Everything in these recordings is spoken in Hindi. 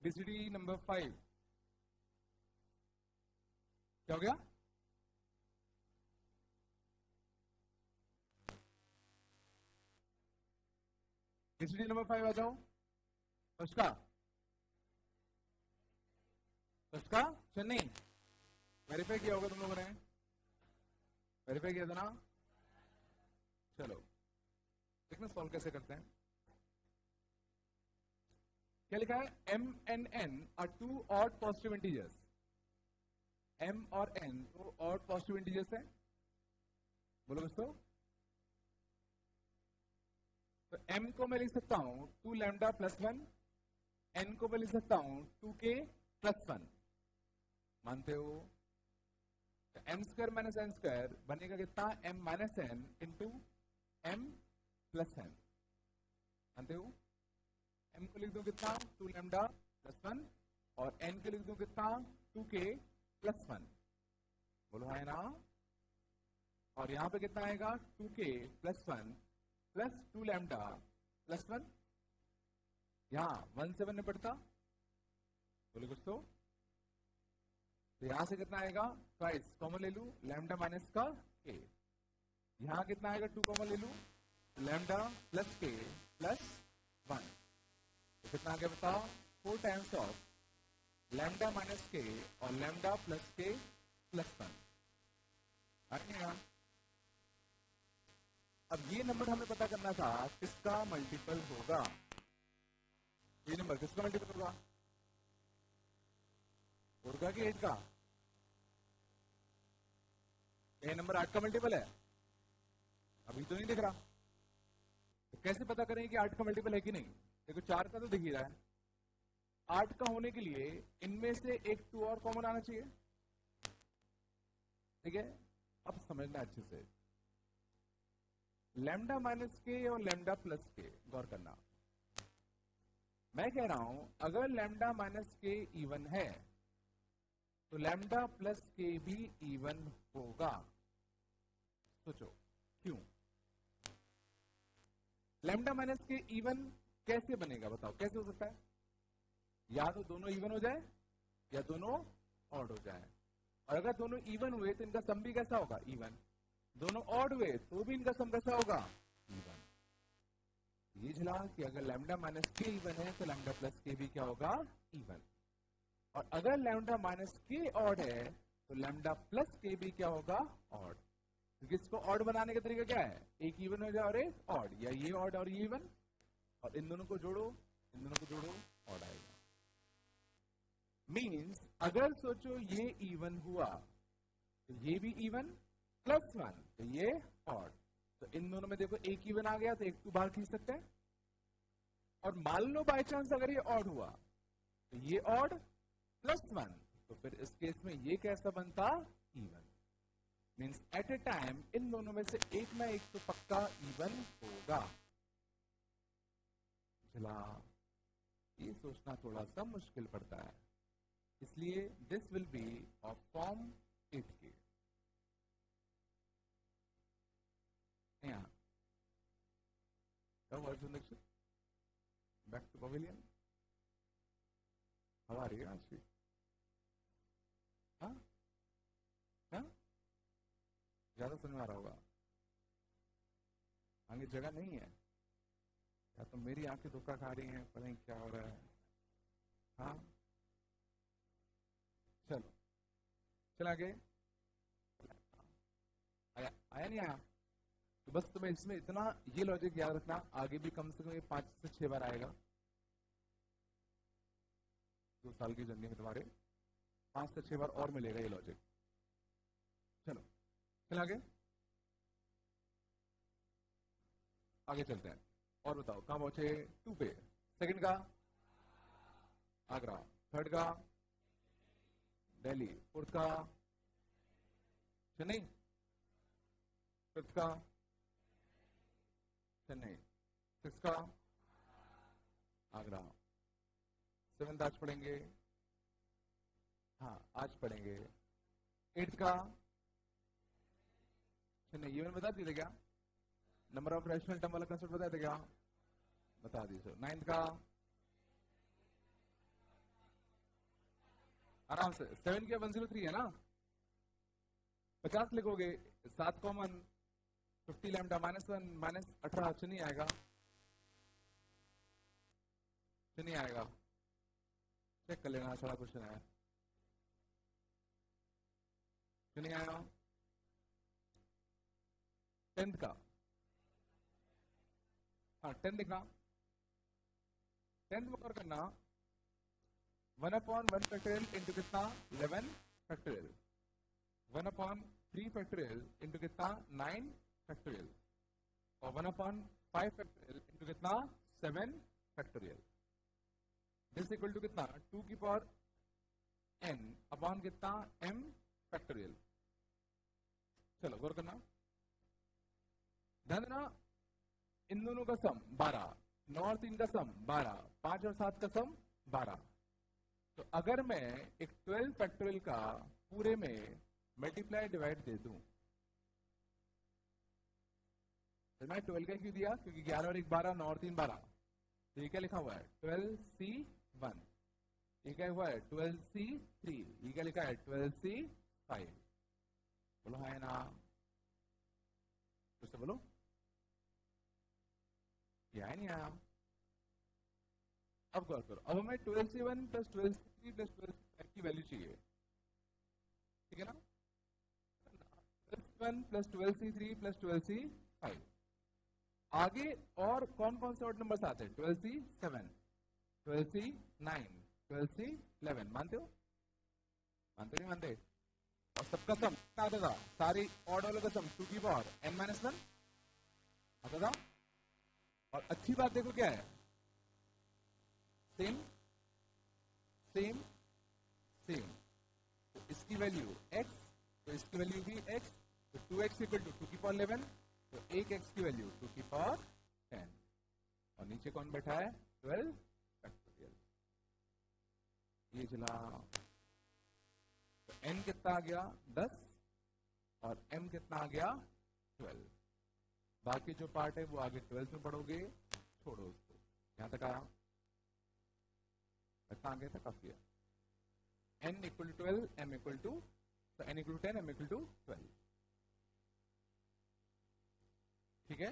BCD नंबर 5 क्या हो गया? BCD नंबर 5 आ जाओ। फर्स्ट का चेन्नई वेरीफाई किया होगा तुम लोगों ने, वेरीफाई किया था ना? चलो देखना सॉल्व कैसे करते हैं। क्या लिखा है? m and n are two odd positive integers। m और n तो odd positive integers है। बोलो दोस्तों। तो m को मैं लिख सकता हूं 2 लैम्डा प्लस 1, n को मैं लिख सकता हूं 2k प्लस 1। मानते हो? तो m square minus n square बनेगा कितना? m minus n into m plus n। मानते हो? m को लिख दो कितना? 2 लैम्डा प्लस 1 और n को लिख दो कितना? 2k plus 1। बोलो है ना? और यहां पे कितना आएगा? 2k plus 1 plus 2 lambda plus 1। यहां 1 से 1 निपटता। बोले कुछ तो यहां से कितना आएगा? ट्वाइस कॉमन ले लू, लैम्डा माइनस का k। यहां कितना आएगा? 2 कॉमन ले लू, लैम्डा प्लस k प्लस 1। तो कितना आ गया बताओ? 4 times of lambda minus k और लैम्डा प्लस k प्लस 1। आगे अब ये नंबर हमें पता करना था किसका मल्टीपल होगा। ये नंबर किसका मल्टीपल होगा? 4 का कि 8 का? ये नंबर 8 का मल्टीपल है? अभी तो नहीं दिख रहा। तो कैसे पता करें कि 8 का मल्टीपल है कि नहीं? देखो 4 का तो दिख ही रहा है। 8 का होने के लिए इनमें से एक 2 और कॉमन आना चाहिए। ठीक है, अब समझना अच्छे से। लैम्डा माइनस के और लैम्डा प्लस के गौर करना। मैं कह रहा हूं अगर लैम्डा माइनस के इवन है तो लैम्डा प्लस के भी इवन होगा। सोचो क्यों? लैम्डा माइनस के इवन कैसे बनेगा? बताओ कैसे हो सकता है? या तो दोनों इवन हो जाए या दोनों ऑड हो जाए। और अगर दोनों इवन हुए तो इनका सम भी कैसा होगा? इवन। दोनों ऑड हुए तो भी इनका सम कैसा होगा? इवन। ये झला कि अगर लैम्डा माइनस के इवन है तो लैम्डा प्लस के भी क्या होगा? इवन। और अगर लैम्डा माइनस के ऑड है तो लैम्डा प्लस के भी क्या होगा? ऑड। क्योंकि इसको ऑड बनाने का तरीका क्या है? एक इवन हो जाए और एक ऑड, या ये ऑड और ये इवन, और इन दोनों को जोड़ो, इन दोनों को जोड़ो, ऑड आएगा। मीन्स अगर सोचो ये इवन हुआ तो ये भी इवन प्लस 1 तो ये ऑड। तो इन दोनों में देखो एक इवन आ गया तो एक तो बाहर खींच सकते हैं। और मान लो बाय चांस अगर ये ऑड हुआ तो ये ऑड प्लस 1 तो फिर इस केस में ये कैसा बनता? Even. Means at a time in दोनों में से एक ना एक तो पक्का इवन होगा। चला ये सोचना थोड़ा सा मुश्किल पड़ता है, इसलिए this will be of form 8k। Arjun Dixit back to pavilion. हवा आ रही है आज की? हाँ हाँ ज्यादा समझ में आ रहा होगा। आगे जगह नहीं है या तो मेरी आंखें धोखा खा रही हैं, पता नहीं क्या हो रहा है। हाँ चलो चल आगे। आया नहीं आया? तो बस तुम्हें इसमें इतना ये लॉजिक याद रखना, आगे भी कम से कम 5 से 6 बार आएगा 2 साल की जर्नी में। तुम्हारे 5 से 6 बार और मिलेगा ये लॉजिक। चलो चल आगे आगे चलते हैं। और बताओ कहां पहुंचे? 2 पे। सेकंड का आगरा, थर्ड का दिल्ली, फोर्थ का चेन्नई, फिफ्थ का चेन्नई, सिक्स का आगरा, सेवेंथ आज पढ़ेंगे। हाँ आज पढ़ेंगे। 8th का चेन्नई। ये मैंने बता दी थी क्या? नंबर ऑफ रैशनल टर्म वाला कंसेप्ट बताया था क्या? बता दी सर। 9th का आराम से 7 क्या 103 है ना, 50 लिखोगे, 7 कॉमन, 50 लैम्डा -1 -18 नहीं आएगा, नहीं आएगा, चेक कर लेना, थोड़ा क्वेश्चन है, नहीं आया। 10th का, हाँ 10 लिखना, 10th में और करना 1/1 फैक्टोरियल इंटू कितना 11 फैक्टोरियल, 1/3 फैक्टोरियल इंटू कितना 9 फैक्टोरियल, और 1/5 फैक्टोरियल इंटू कितना 7 फैक्टोरियल, दिस इक्वल टू कितना 2 की पावर n अपॉन कितना m फैक्टोरियल। चलो गौर करना, ध्यान देना, इन दोनों का सम 12, 9 और 3 का सम 12, 5 और 7 का सम 12। तो अगर मैं एक 12 फैक्टोरियल का पूरे में मल्टीप्लाई डिवाइड दे दूं, तो मैं 12 का क्यों दिया, क्योंकि 11 और 1 12, 9 और 3 12, तो ये क्या लिखा हुआ है 12C1, ये क्या हुआ है 12C3, ये क्या लिखा है 12C5। बोलो है ना, तो बोलो ये है नहीं आया। अब गौर करो, अब हमें 12C1 plus 12C3 plus 12C5 की वैल्यू चाहिए, ठीक है ना, 12C1 plus 12C3 plus 12C5। आगे और कौन कौन से ऑड नंबर्स आते हैं, 12C7, 12C9, 12C11, मानते हो, मानते नहीं मानते, और सबका सम कितना आता था, सारी ऑड वालों का सम 2 की पावर n-1 आता था। और अच्छी बात देखो क्या है, सेम सेम सेम, तो इसकी वैल्यू x, तो इसकी वैल्यू भी x, तो 2x इक्वल टू 2 की पावर 11, तो 1x की वैल्यू 2 की पावर 10, और नीचे कौन बैठा है 12 फैक्टोरियल, ये चला, तो n कितना आ गया 10 और m कितना आ गया 12। बाकी जो पार्ट है वो आगे 12th में पढ़ोगे, छोड़ो उसको, यहां तक आया, इतना आगे तक काफी है। n equal to 12, m equal to, तो n equal to 10, m equal to 12, ठीक है।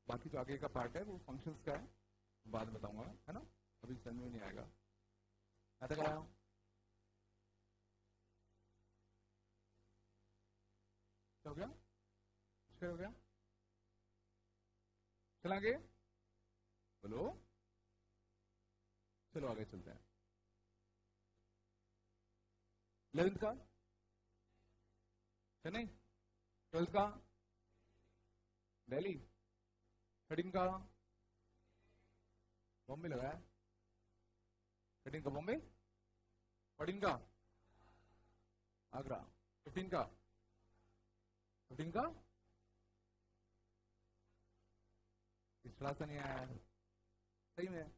बाकी जो आगे का पार्ट है वो फंक्शंस का है, बाद में बताऊंगा, है ना, अभी समझ में नहीं आएगा, यहां तक आया, हो गया, हो गया, चल आगे, बोलो, चलो आगे चलते हैं। 11th का चेन्नई, 12th का दिल्ली, 13th का बॉम्बे लगाया, 13th का बॉम्बे, 14th का आगरा, 15th का, 15th का पिछड़ा सा नहीं आया, सही में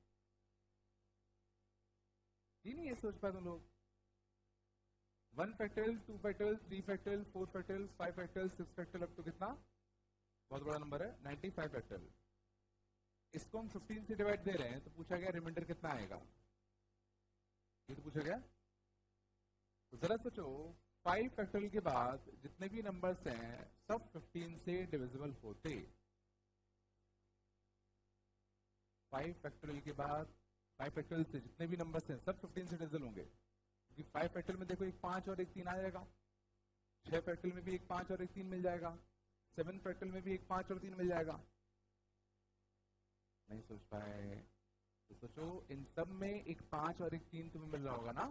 ये नहीं है सोच पाए तुम लोग, 1 factorial, 2 factorial, 3 factorial, 4 factorial, 5 factorial, 6 factorial, अब तो कितना बहुत बड़ा नंबर है 95 फैक्टोरियल। इसको हम 15 से डिवाइड दे रहे हैं, तो पूछा गया रिमाइंडर कितना आएगा, ये तो पूछा गया। तो जरा सोचो 5 फैक्टोरियल के बाद जितने भी नंबर्स हैं सब 15 से डिविजिबल होते, 5 फैक्टोरियल के बाद 5 फैक्टोरियल से जितने भी नंबर्स हैं सब 15 से डिविजिबल होंगे, क्योंकि 5 फैक्टोरियल में देखो एक 5 और एक 3 आ जाएगा, 6 फैक्टोरियल में भी एक 5 और एक 3 मिल जाएगा, 7 फैक्टोरियल में भी एक 5 और 3 मिल जाएगा। नहीं सोच पाए तो सोचो इन सब में एक 5 और एक 3 तुम्हें मिल रहा होगा ना,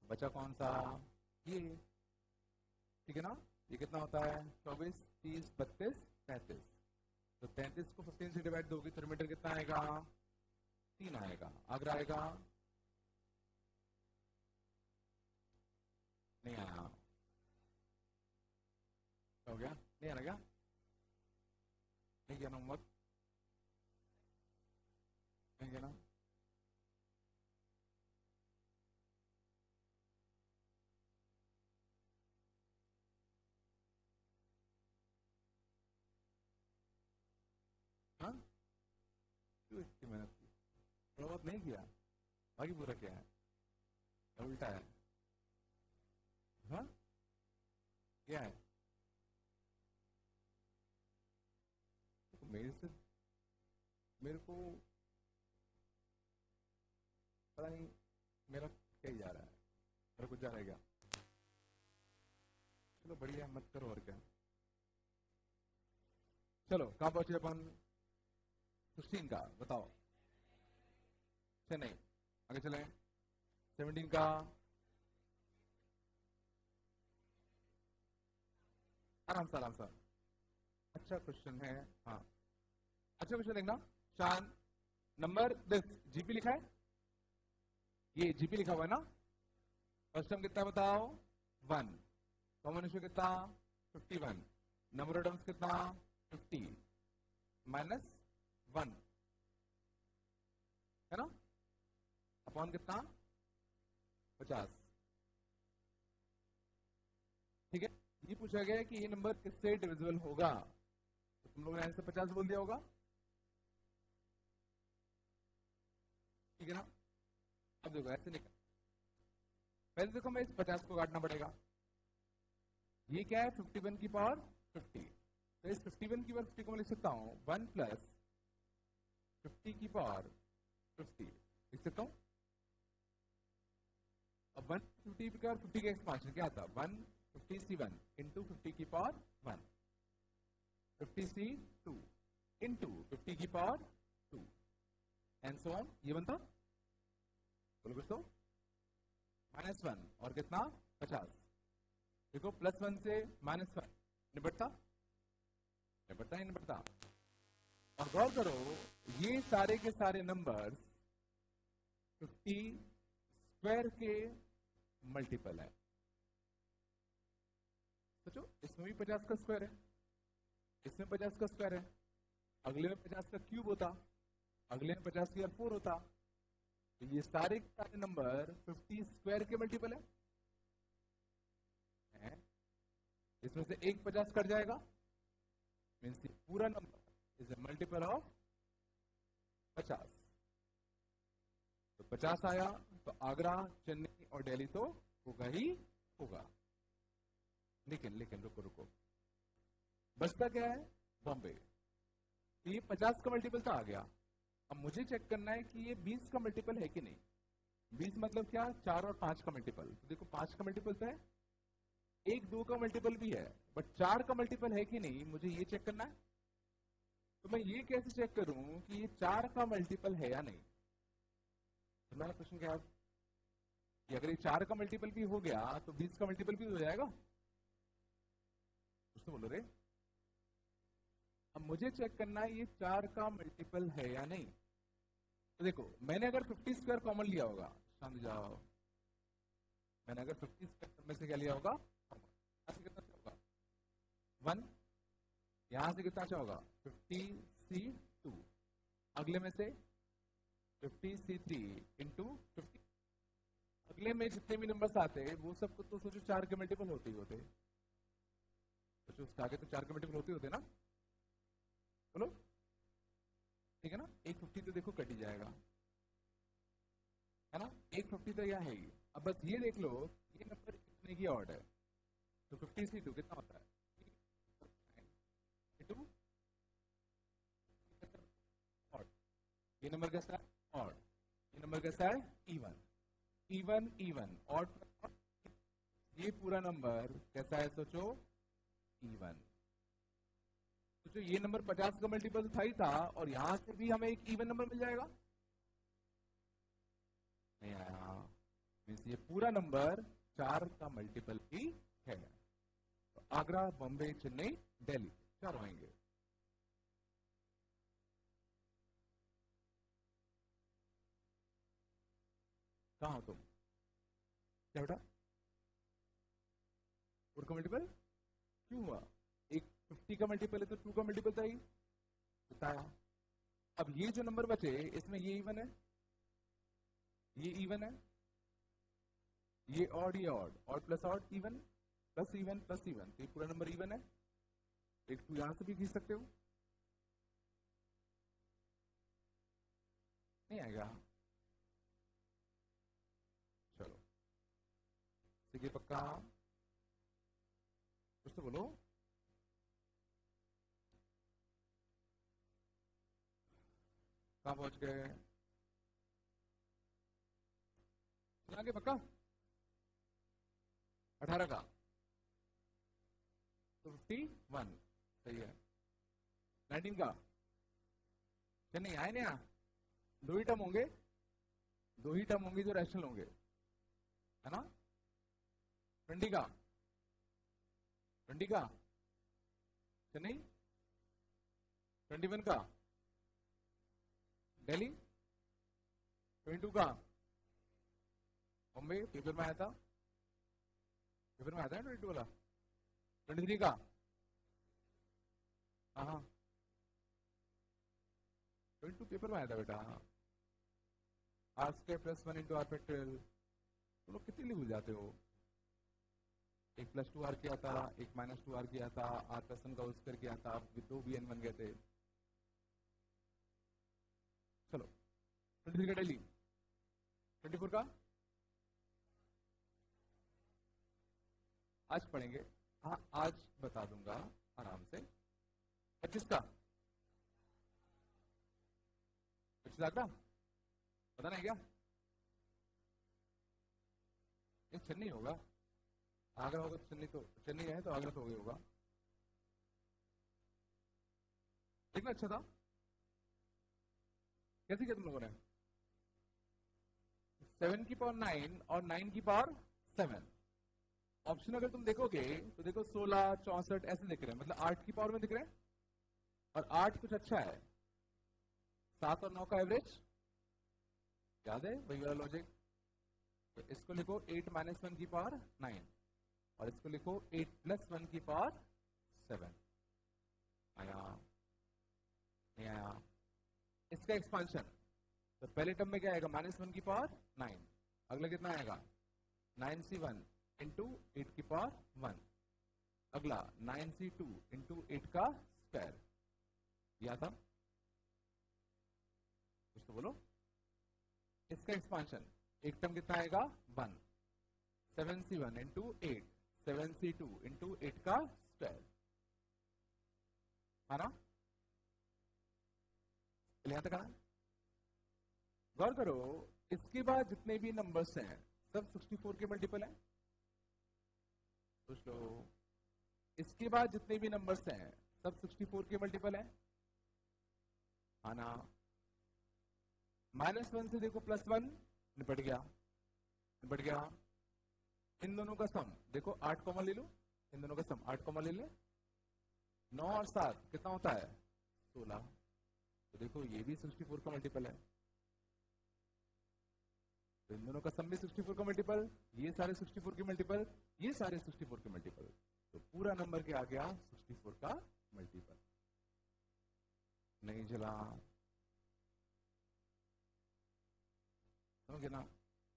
बचा कौन सा, ये, ठीक है ना, ये कितना होता है 24, 30, 32, 35, तो 33 को 15 से डिवाइड दोगे तो रिमाइंडर कितना आएगा 3 आएगा, आगरा आएगा, नहीं आया, हो गया, नहीं आना क्या, नहीं किया ना होमवर्क, नहीं किया ना, हाँ क्यों इतनी मेहनत की? थोड़ा बहुत नहीं किया, बाकी पूरा क्या है? उल्टा है। हाँ, क्या है? मेरे को पता नहीं मेरा क्या ही जा रहा है, मेरा कुछ जा रहा है क्या? चलो बढ़िया, मत करो और क्या। चलो कहाँ पहुंचे अपन? 16 का बताओ। नहीं, आगे चलें। 17 का आराम से आराम से। अच्छा क्वेश्चन है, हाँ अच्छा क्वेश्चन देखना। शान, नंबर दिस जीपी लिखा है, ये जीपी लिखा हुआ है ना। फर्स्ट टर्म कितना बताओ? 1। कॉमन रेशियो कितना? 51। नंबर ऑफ टर्म्स कितना? 50 माइनस 1 है ना, अपॉन कितना? 50। ठीक है, ये पूछा गया है कि ये नंबर किससे डिविजिबल होगा, तो तुम लोगों ने आंसर 50 बोल दिया होगा। ठीक है ना। अब देखो ऐसे निकल, पहले देखो मैं इस 50 को काटना पड़ेगा। ये क्या है? 51 की पावर 50। तो इस 51 की पावर 50 को मैं लिख सकता हूं 1 प्लस 50 की पावर 50 लिख सकता हूं। अब 150 की पावर 50 का एक्सपांशन क्या था? 157 इंटू 50 की पावर 1, 52 इंटू 50 की पावर 2 एंड सो ऑन। ये बनता, बोलो कुछ तो, -1 और कितना? 50। देखो +1 से -1 निबटता निबटता ही निबटता। और गौर करो, ये सारे के सारे नंबर्स 50 स्क्वायर के मल्टीपल है। सोचो, इसमें भी 50 का स्क्वायर है, इसमें 50 का स्क्वायर है, अगले में 50 का क्यूब होता, अगले में 50 की 4 होता। तो ये सारे के सारे नंबर 50 स्क्वायर के मल्टीपल है। इसमें से एक 50 कट जाएगा, मीन्स पूरा number is a multiple of 50। तो 50 आया तो आगरा, चेन्नई और दिल्ली तो होगा ही होगा। लेकिन लेकिन रुको रुको, बचता क्या है? बॉम्बे। तो ये 50 का मल्टीपल तो आ गया, अब मुझे चेक करना है कि ये 20 का मल्टीपल है कि नहीं। 20 मतलब क्या? 4 और 5 का मल्टीपल। तो देखो 5 का मल्टीपल तो है, 1 2 का मल्टीपल भी है, बट 4 का मल्टीपल है कि नहीं, मुझे ये चेक करना है। तो मैं ये कैसे चेक करूं कि ये 4 का मल्टीपल है या नहीं? तो मेरा क्वेश्चन क्या है कि अगर ये 4 का मल्टीपल भी हो गया तो 20 का मल्टीपल भी हो जाएगा। कुछ तो बोलो रे। अब मुझे चेक करना है ये 4 का मल्टीपल है या नहीं। तो देखो, मैंने अगर 50 स्क्वायर कॉमन लिया होगा, समझ जाओ, मैंने अगर 50 स्क्वायर में से क्या लिया होगा? यहां से कितना होगा? 1। यहां से कितना होगा? 50C2। अगले में से 50C3 इंटू 50। अगले में जितने भी नंबर्स आते हैं वो सब तो सोचो 4 के मल्टीपल होते ही होते, सोचो उसके आगे तो 4 के मल्टीपल होते होते ना। बोलो ठीक है ना। 150 तो देखो कट ही जाएगा, है ना। 150 तो यह है ही। अब बस ये देख लो, ये नंबर कितने की ऑर्डर है। तो 50C2 कितना होता है? ये नंबर कैसा है? ऑड। ये नंबर कैसा है? इवन। Even even, odd. ये पूरा नंबर कैसा है? सोचो, इवन। सोचो ये नंबर 50 का मल्टीपल था ही था, और यहां से भी हमें एक इवन नंबर मिल जाएगा। नहीं आया, मीन्स ये पूरा नंबर 4 का मल्टीपल ही है। तो आगरा, बॉम्बे, चेन्नई, दिल्ली 4 आएंगे। कहां हो तुम? क्या बेटा? 4 का मल्टीपल क्यों हुआ? एक 50 का मल्टीपल है तो 2 का मल्टीपल था ही बताया। अब ये जो नंबर बचे इसमें ये इवन है, ये इवन है, ये ऑड, ये odd, odd plus odd even, plus even plus even, तो ये पूरा नंबर इवन है। एक 2 यहां से भी खींच सकते हो। नहीं आएगा। चलो ठीक है, पक्का कुछ तो बोलो। कहाँ पहुंच गए? आगे पक्का 18 का तो 51 सही है। 19 का क्या नहीं आए ना? दो ही टर्म होंगे, दो ही टर्म होंगे जो रैशनल होंगे, है ना? 20 का, 20 का क्या नहीं? 21 का दिल्ली, 22 का बॉम्बे, पेपर में आया था, पेपर में आता है 22 वाला। 23 का हाँ 22 पेपर में आया था बेटा। R square plus 1 into r factorial, तुम लोग कितनी भूल जाते हो? एक प्लस 2 आर किया था, एक माइनस 2 आर किया था, आर प्लस 1 का होल स्क्वायर किया था, विद 2 bn बन गए थे। चलो 23 का डेली, 24 का आज पढ़ेंगे। हाँ आज बता दूंगा आराम से। 25 का 25 आगरा पता नहीं क्या? ये चेन्नई होगा, आगरा होगा तो चेन्नई, तो चेन्नई है तो आगरा तो हो होगा। कितना अच्छा था, कैसे किया तुम लोगों ने? 7 की पावर 9 और 9 की पावर 7। ऑप्शन अगर तुम देखोगे तो देखो 16, 64 ऐसे दिख रहे हैं, मतलब 8 की पावर में दिख रहे हैं। और 8 कुछ अच्छा है, 7 और 9 का एवरेज याद है, वही वाला लॉजिक। तो इसको लिखो 8 माइनस 1 की पावर 9 और इसको लिखो 8 प्लस 1 की पावर 7। आया नहीं आया? इसका एक्सपांशन तो पहले टर्म में क्या आएगा? -1 की पावर 9। अगला कितना आएगा? 9c1 इंटू 8 की पावर 1। अगला 9c2 इंटू 8 का स्क्वायर। या था कुछ तो बोलो। इसका एक्सपांशन एक टर्म कितना आएगा? 1। 7c1 इंटू 8, 7c2 इंटू 8 का स्क्वायर, है ना? यहां तक आना। गौर करो, इसके बाद जितने भी नंबर्स हैं सब 64 के मल्टीपल हैं। सोच लो, इसके बाद जितने भी नंबर्स हैं सब 64 के मल्टीपल हैं, आना। -1 से देखो +1 निपट गया, निपट गया। इन दोनों का सम देखो 8 कॉमन ले लो, इन दोनों का सम 8 कॉमन ले ले। 9 और 7 कितना होता है? 16। तो देखो ये भी 64 का मल्टीपल है, तो इन दोनों का सम भी 64 का मल्टीपल, ये सारे 64 के मल्टीपल, ये सारे 64 के मल्टीपल, तो पूरा नंबर क्या आ गया? 64 का मल्टीपल। नहीं चला, समझ गए ना?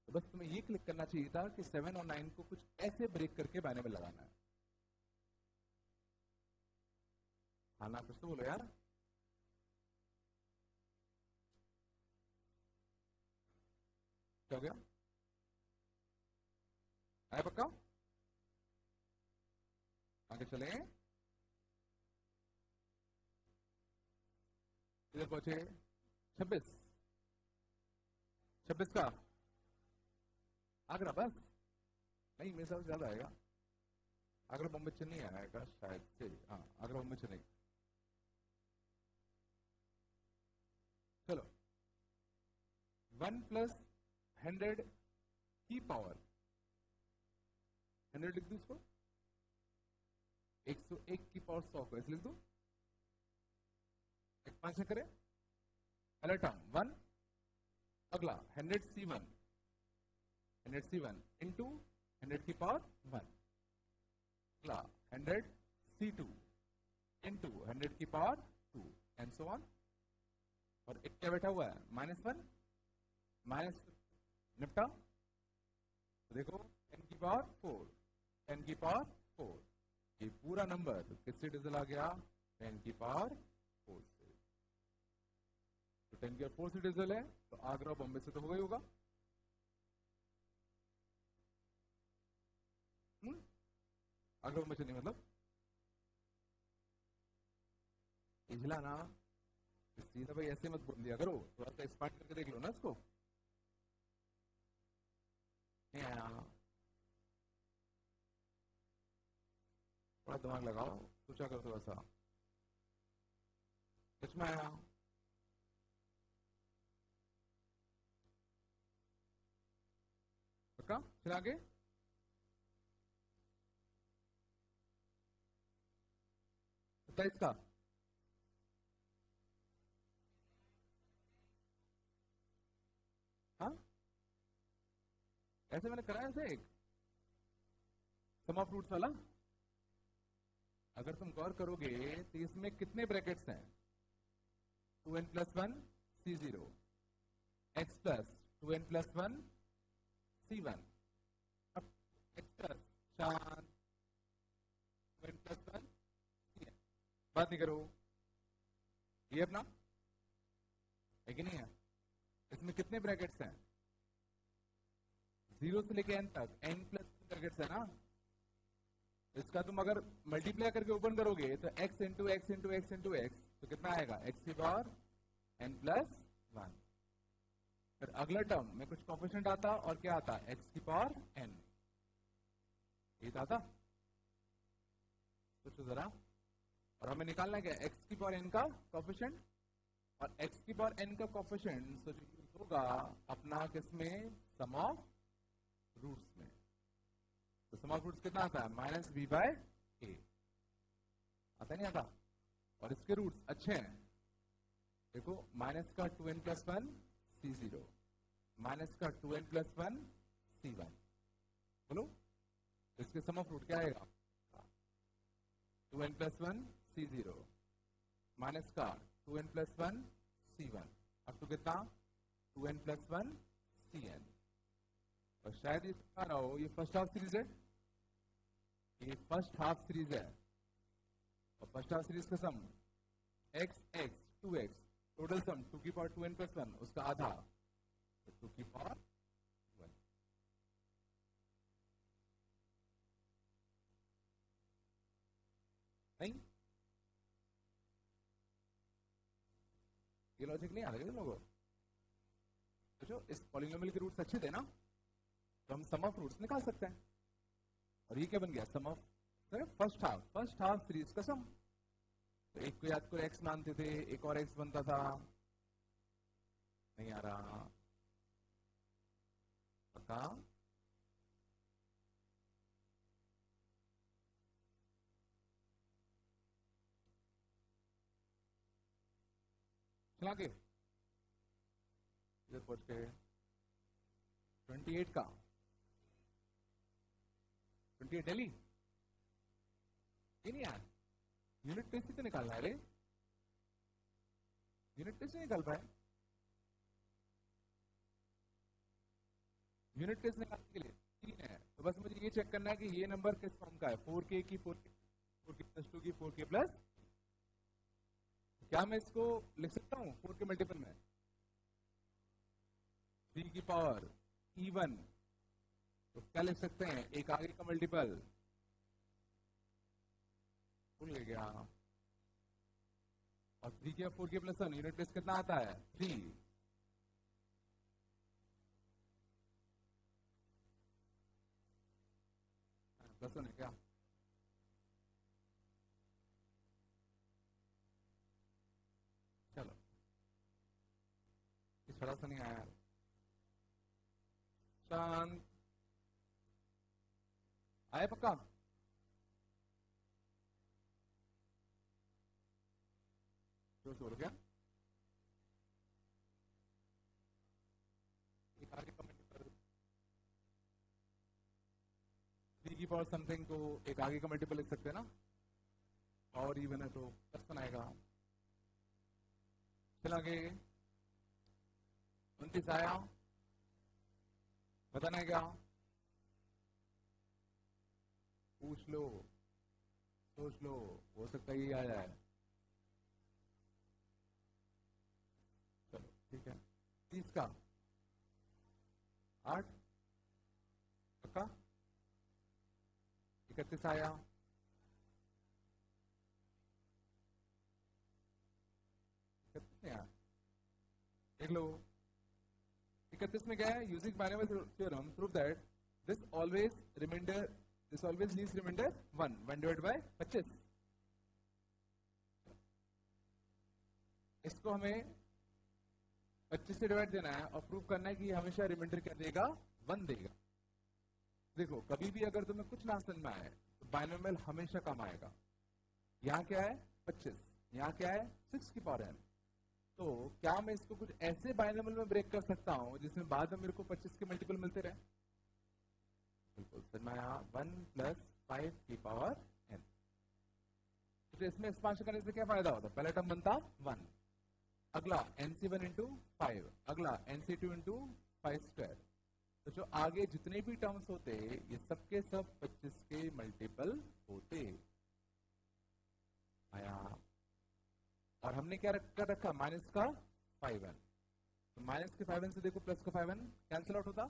तो बस तुम्हें ये क्लिक करना चाहिए था कि 7 और 9 को कुछ ऐसे ब्रेक करके बायनरी में लगाना है। हाँ ना, कुछ तो बोलो यार। क्या हो गया? आया पक्का? आगे चले, इधर पहुंचे 26, 26 का आगरा, बस नहीं मेरे साथ ज्यादा आएगा। आगरा बॉम्बे चेन्नई आएगा शायद से, हाँ आगरा बॉम्बे चेन्नई। चलो 1 + 100 की पावर 100 लिख दू, इसको 101 की पावर 100 को ऐसे लिख दू। एक्सपांशन करें, पहला टर्म 1, अगला 100c1, 100c1 इंटू 100 की पावर 1, अगला 100c2 इंटू 100 की पावर 2 एंड सो ऑन। और एक क्या बैठा हुआ है? -1 माइनस निपटा, तो देखो 10 की पावर 4, 10 की पावर 4, ये पूरा नंबर किससे डिविजल आ गया? 10 की पावर 4 से। तो 10 की 4 सिटीज है तो आगरा और बॉम्बे से तो होगा ही होगा। आगरा बॉम्बे से नहीं, मतलब इजला ना, सीधा भाई ऐसे मत बोल दिया करो, थोड़ा सा एक्सपांड करके देख लो ना इसको। नहीं आया, थोड़ा दिमाग लगाओ, सोचा करो थोड़ा सा। सच में आया? पक्का? फिर आगे? सत्ताईस का हाँ, ऐसे मैंने कराया ऐसे एक सम ऑफ रूट्स वाला। अगर तुम गौर करोगे तो इसमें कितने ब्रैकेट्स हैं? 2n plus 1 C0 x plus 2n plus 1 C1 अब x प्लस शांत 2n प्लस 1 Cn। बात नहीं करो, ये अपना है कि नहीं है? इसमें कितने ब्रैकेट्स हैं? 0 से लेके n तक n प्लस ब्रैकेट्स है ना। इसका तुम अगर मल्टीप्लाई करके ओपन करोगे तो x into x into x into x तो कितना आएगा? x की पावर n प्लस 1। फिर अगला टर्म में कुछ कोफिशिएंट आता और क्या आता? x की पावर n। ये आता सोचो जरा। और हमें निकालना है क्या? x की पावर n का कोफिशिएंट, और x की पावर n का कोफिशिएंट होगा अपना किसमें? सम ऑफ रूट्स में। तो सम ऑफ रूट्स कितना आता है? माइनस बी बाय ए। आता नहीं आता? और इसके रूट्स अच्छे हैं, देखो माइनस का 2n प्लस 1 C0 माइनस का 2n प्लस 1 C1। बोलो इसके सम ऑफ रूट क्या आएगा? 2n प्लस 1 C0 माइनस का 2n प्लस 1 C1 अब तो कितना? 2n plus 1 Cn। और शायद ये समझा रहा हो, ये फर्स्ट हाफ सीरीज है, ये फर्स्ट हाफ सीरीज है। और फर्स्ट हाफ सीरीज का सम x x 2x total sum 2 की पावर 2n प्लस 1 उसका आधा तो 2 की पावर 1। नहीं, ये लॉजिक नहीं आ रहा है लोगों को। तो इस पॉलिनोमियल के रूट्स अच्छे थे ना, तो हम सम ऑफ रूट्स निकाल सकते हैं। और ये क्या बन गया? सम ऑफ फर्स्ट हाफ सीरीज का सम। तो एक को याद करो x मानते थे, एक और x बनता था। नहीं आ रहा? पक्का? चला के इधर पहुंच के 28 का 28 दिल्ली ये नहीं यार, यूनिट टेस्ट ही तो निकालना है रे। यूनिट टेस्ट नहीं निकाल पाए। यूनिट टेस्ट निकालने के लिए 3 है, तो बस मुझे ये चेक करना है कि ये नंबर किस फॉर्म का है? 4k की 4k प्लस 2 की 4k प्लस। क्या मैं इसको लिख सकता हूँ 4 के मल्टीपल में? 3 की पावर E1 तो क्या लिख सकते हैं? एक आगे का मल्टीपल भूल गया। और 3 के 4 के प्लस 1 यूनिट टेस्ट कितना आता है? 3। प्लस 1 है क्या? चलो इस थोड़ा सा नहीं आया। शांत आया? पक्का? जो बोलो क्या? एक आगे का मल्टीपल 3 की पावर समथिंग को एक आगे का मल्टीपल लिख सकते हैं ना, और इवन है तो प्लस 1 आएगा। चल आगे 29 आया, बताना है क्या? पूछ लो, सोच लो, हो सकता है ये आ जाए। चलो ठीक है, 30 का 8 पक्का, 31 आया, कितने आया देख लो। 31 में क्या है, using binomial theorem prove that this always leaves remainder 1 divide by 25। इसको हमें 25 से डिवाइड देना है और प्रूव करना है कि ये हमेशा रिमाइंडर क्या देगा, 1 देगा। देखो कभी भी अगर तुम्हें कुछ ना समझ में आए तो बाइनोमियल हमेशा कम आएगा। यहाँ क्या है 25, यहाँ क्या है 6 की पावर n। तो क्या मैं इसको कुछ ऐसे बाइनोमियल में ब्रेक कर सकता हूँ जिसमें बाद में मेरे को 25 के मल्टीपल मिलते रहे? बिल्कुल, फिर मैं यहाँ 1 + 5 की पावर n। तो इसमें एक्सपांशन करने से क्या फायदा होता? पहला टर्म बनता 1, अगला nc1 × 5, अगला nc2 × 5²। तो जो आगे जितने भी टर्म्स होते ये सबके सब 25 के मल्टीपल होते। आया, और हमने क्या कर रखा, माइनस का 5n। तो माइनस के 5n से देखो प्लस का 5n कैंसिल आउट होता।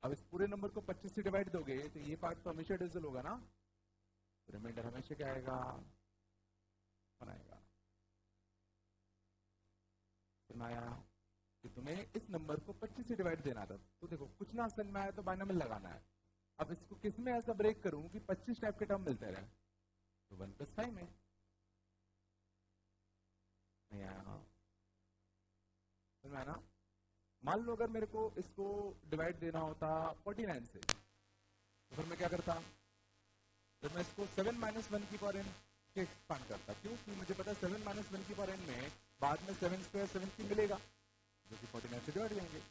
अब इस पूरे नंबर को 25 से डिवाइड दोगे तो ये पार्ट तो हमेशा डिविजिबल होगा ना, रिमाइंडर हमेशा क्या आएगा, 1 आएगा। आया कि तुम्हें इस नंबर को 25 से डिवाइड देना था, तो देखो कुछ ना समझ में आया तो बाइनोमियल लगाना है। अब इसको किस में ऐसा ब्रेक करूं कि 25 टाइप के टर्म मिलते रहे? तो 1 + 5 में ना। मान लो अगर मेरे को इसको डिवाइड देना होता 49 से, तो फिर मैं क्या करता, तो मैं इसको 7 - 1 की पावर n के एक्सपांड करता। क्यों? क्योंकि मुझे पता है 7 - 1 की पावर n में बाद में 7² 7 की मिलेगा जो कि 49 से डिवाइड जाएंगे।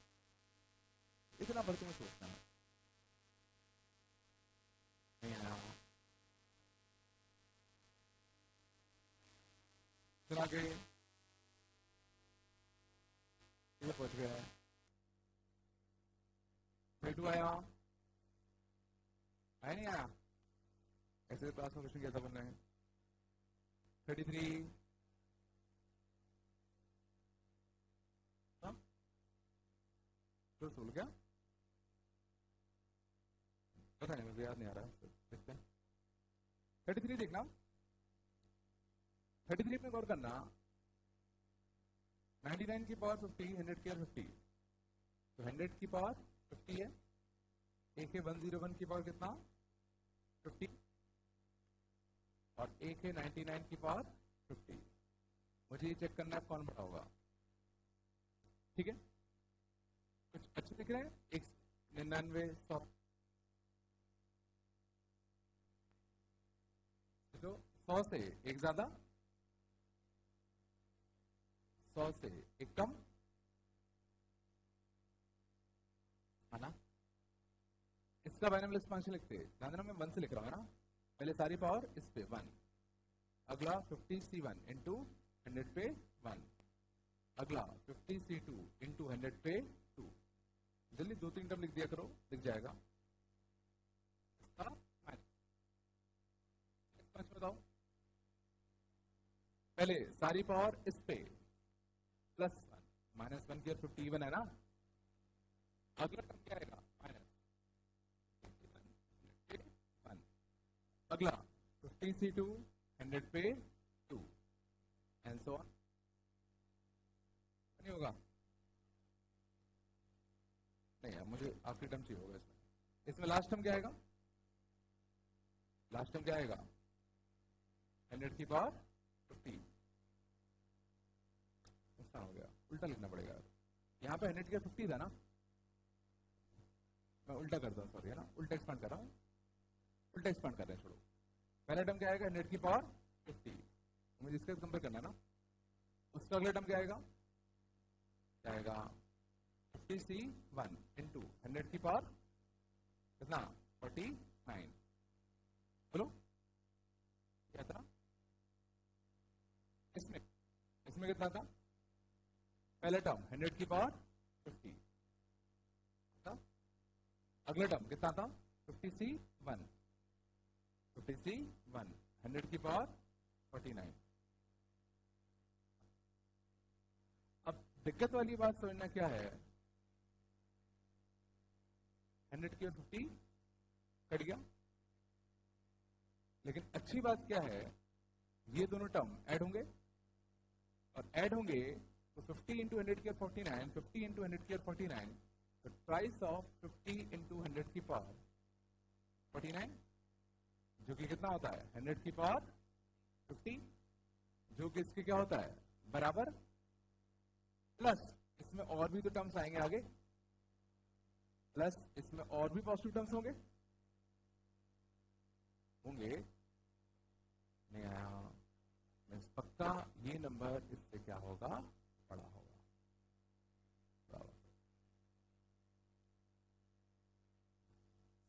इतना पर तुम्हें सोचना है। फिर आगे ये पहुंच गया है, 2 आया नहीं आया? ऐसे क्लास में क्वेश्चन कैसा बन रहे हैं? 33 तो सोल क्या पता नहीं, मुझे याद नहीं आ रहा। देखते हैं 33 देखना, 33 में गौर करना, 99 की पावर 50, 100 की पावर 50, तो 100 की पावर 50 है, एक है 101 की पावर कितना 50, और एक है 99 की पावर 50। मुझे ये चेक करना है कौन बड़ा होगा। ठीक है, कुछ अच्छे दिख रहे हैं? 99 100, तो 100 से एक ज्यादा, 100 से एक कम, है ना? इसका बाइनोमियल एक्सपांशन लिखते हैं, ध्यान देना मैं 1 से लिख रहा हूं ना, पहले सारी पावर इस पे 1, अगला 50c1 × 100 पे 1, अगला 50c2 × 100 पे 2। जल्दी 2-3 टर्म लिख दिया करो, दिख जाएगा। बताओ, पहले सारी पावर इस पे +1, -1 की 51 है ना, अगला टर्म क्या आएगा -1, अगला 50c2 100 पे 2 एंड सो ऑन। नहीं होगा? नहीं है, मुझे आखिरी टर्म चाहिए होगा इसमें लास्ट टर्म क्या आएगा? लास्ट टर्म क्या आएगा? 100 की पावर 50। ऐसा हो गया, उल्टा लिखना पड़ेगा। यहाँ पे 100 की 50 था ना, मैं उल्टा करता हूँ, सॉरी, है ना, उल्टा एक्सपांड कर रहा हूँ, उल्टा एक्सपांड कर रहे हैं, छोड़ो। पहला टर्म क्या आएगा? 100 की पावर 50, मुझे इसके कंपेयर करना है ना। उसका अगला टर्म क्या आएगा? क्या आएगा? 50c1 × 100 की पावर कितना 49। बोलो क्या था इसमें? इसमें कितना था? पहला टर्म 100 की पावर 50 था, अगला टर्म कितना था? 50c1 100 की पावर 49। अब दिक्कत वाली बात समझना क्या है, 100 की और 50 कट गया, लेकिन अच्छी बात क्या है, ये दोनों टर्म ऐड होंगे, और ऐड होंगे तो 50 इंटू 100 की और 49, 50 इंटू 100 की और 49, तो ट्वाइस ऑफ 50 इंटू 100 की पावर 49, जो कि कितना होता है 100 की पावर 50, जो कि इसके क्या होता है बराबर, प्लस इसमें और भी तो टर्म्स आएंगे आगे, प्लस इसमें और भी पॉजिटिव टर्म्स होंगे होंगे नहीं आया, पक्का ये नंबर इससे क्या होगा, बड़ा होगा,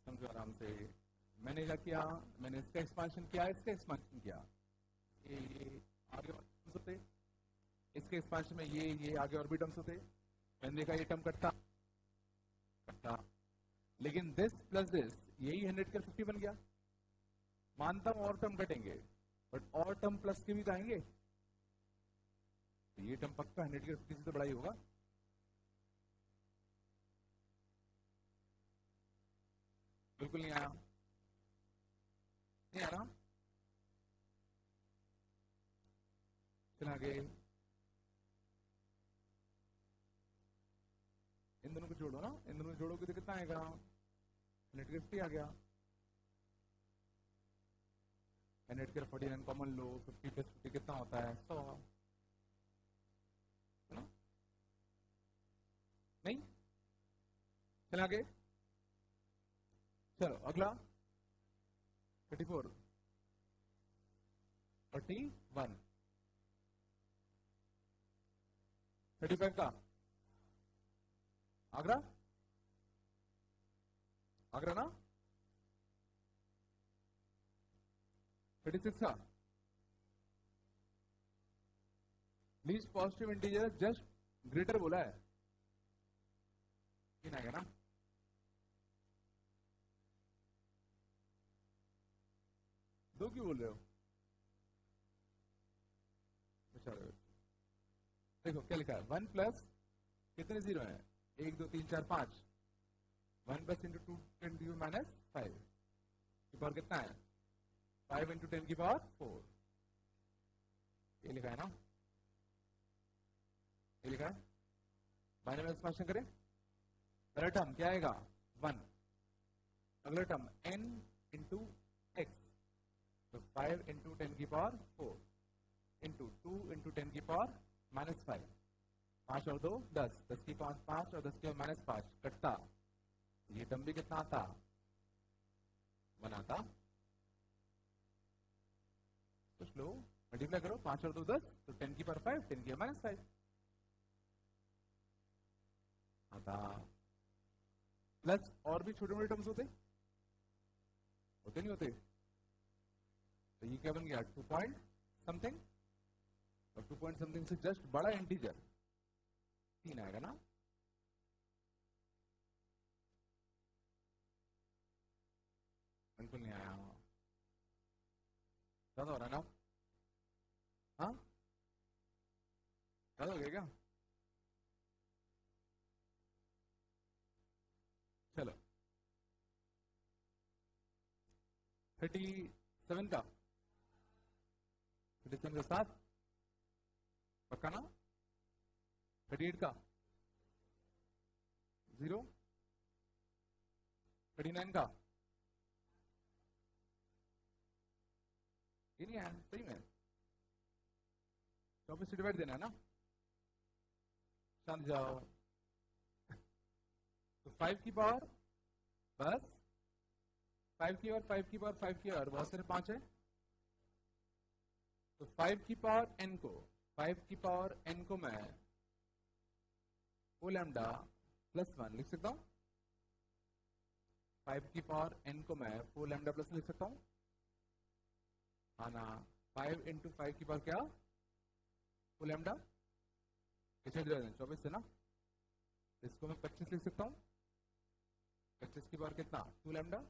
समझो आराम से। मैंने क्या किया, मैंने इसका एक्सपांशन किया, इसका एक्सपांशन किया, ये आगे और टर्म्स होते, इसके एक्सपांशन में ये आगे और भी टर्म्स होते, मैंने देखा ये टर्म कटता, लेकिन दिस प्लस दिस यही 100 का 50 बन गया। मानता हूं और टर्म कटेंगे, बट और टर्म प्लस के भी तो आएंगे, तो ये टर्म पक्का 100 के 50 से तो बड़ा ही होगा। बिल्कुल नहीं आया, नहीं आ रहा, चल आगे, इन दोनों को जोड़ो ना, इन दोनों को जोड़ोगे तो कितना आएगा, 100 के 50 आ गया, 100 के 49 कॉमन लो, 50 प्लस 50 कितना होता है 100, है ना, नहीं, चल आगे, चलो अगला 34, 31, 35 का आगरा, आगरा ना, 36 का least positive integer just greater बोला है, तीन आएगा ना, दो क्यों बोल रहे हो, देखो क्या लिखा है, 1 प्लस कितने जीरो है, 1 2 3 4 5, 1 प्लस इंटू 2 10 की माइनस 5 की पावर कितना है, 5 इंटू 10 की पावर 4, ये लिखा है ना, ये लिखा है, माइनस में एक्सपांशन करें, पहला टर्म क्या आएगा 1, अगला टर्म n इंटू एक्स, तो 5 इंटू 10 की पावर 4 इंटू 2 इंटू 10 की पावर माइनस 5, 5 और 2 10, 10 की पावर 5 और 10 की पावर माइनस 5 कटता, ये टर्म भी कितना आता, बनाता, कुछ लो मल्टीप्लाई करो, 5 और 2 10, तो 10 की पावर 5, 10 की पावर माइनस 5 आता, प्लस और भी छोटे मोटे टर्म्स होते नहीं होते, तो ये क्या बन गया 2 पॉइंट समथिंग, और 2 पॉइंट समथिंग से जस्ट बड़ा इंटीजर 3 आएगा ना, बिल्कुल नहीं आया, ज्यादा हो रहा है ना, हाँ ज्यादा हो गया क्या, चलो 37 का 37 का 7 पक्का ना, 38 का 0, 39 का ये नहीं है, सही में 24 से डिवाइड देना है ना, शांत जाओ, तो 5 की पावर बस 5 की और 5 की पावर 5 की और बहुत सारे 5 है, तो 5 की पावर n को 5 की पावर n को मैं ओ लैम्डा प्लस 1 लिख सकता हूं, 5 की पावर n को मैं 4 लैम्डा प्लस लिख सकता हूं, आना 5 इंटू 5 की पावर क्या 4 लैम्डा, किसे 24 से ना, इसको मैं 25 लिख सकता हूं, 25 की पावर कितना 2 लैम्डा,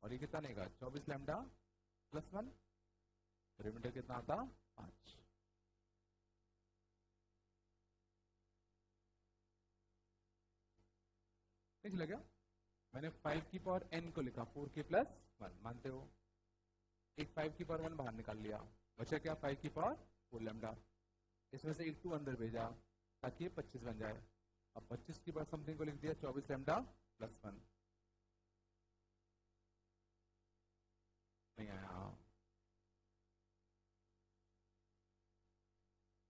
और ये कितना नहीं 24 लैम्डा प्लस 1, रिमाइंडर कितना आता 5, नहीं चला क्या? मैंने 5 की पावर n को लिखा 4k प्लस 1, मानते हो? एक 5 की पावर 1 बाहर निकाल लिया, बचा क्या? 5 की पावर 4 लैम्डा, इसमें से एक 2 अंदर भेजा ताकि ये 25 बन जाए। अब 25 की पावर समथिंग को लिख दिया 24 लैम्डा प्लस 1। नहीं आया,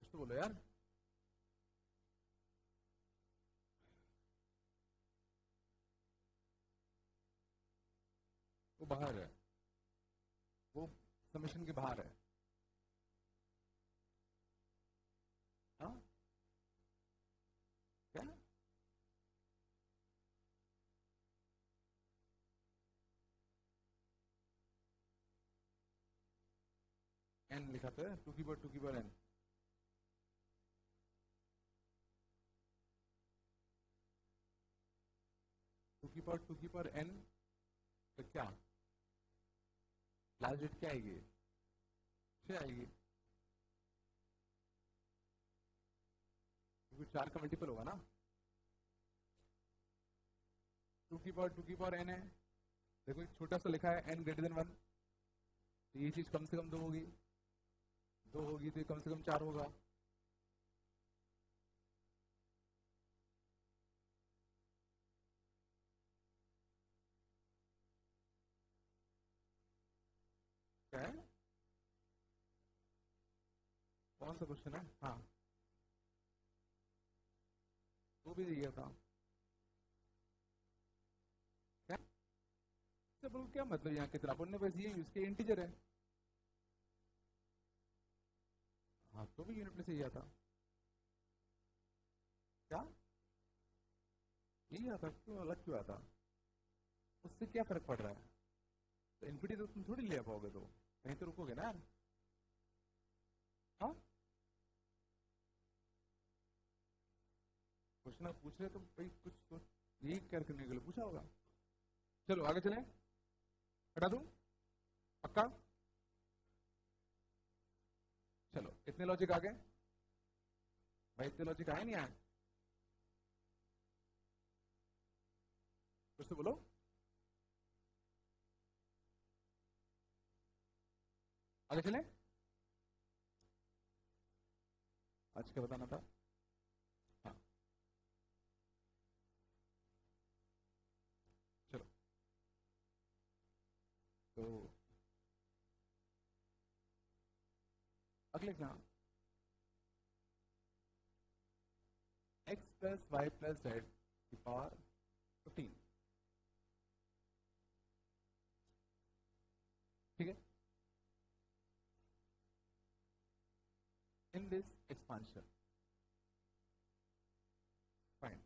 कुछ तो बोलो यार। वो बाहर है, वो समेशन के बाहर है। हाँ क्या? n लिखा तो है, 2 की पावर n। टू की पावर n, तो क्या लास्ट डिजिट क्या आएगी? 6 आएगी, क्योंकि 4 का मल्टीपल होगा ना। 2 की पावर n है, देखो एक छोटा सा लिखा है n ग्रेटर देन 1, तो ये चीज कम से कम 2 होगी, 2 होगी तो कम से कम 4 होगा। क्या है? कौन सा क्वेश्चन है? हाँ वो भी दिया था। क्या बोल, क्या मतलब यहाँ कितना अपन ने, बस ये इसके इंटीजर है। हाँ तो भी यूनिट में से ही आता। क्या यही आता? क्यों अलग क्यों आता? उससे क्या फर्क पड़ रहा है? तो इन्फिनिटी तो तुम थोड़ी ले पाओगे, तो कहीं तो रुकोगे ना यार। हाँ क्वेश्चन पूछ रहे तो भाई कुछ तो यही कर करने के लिए पूछा होगा। चलो आगे चले, हटा दूं? पक्का? चलो इतने लॉजिक आ गए भाई, इतने लॉजिक आए नहीं आए? कुछ तो बोलो। आगे चले, आज क्या बताना था? हाँ चलो, तो अगले exam x plus y plus z की पावर 15, ठीक है? इन दिस एक्सपांशन फाइंड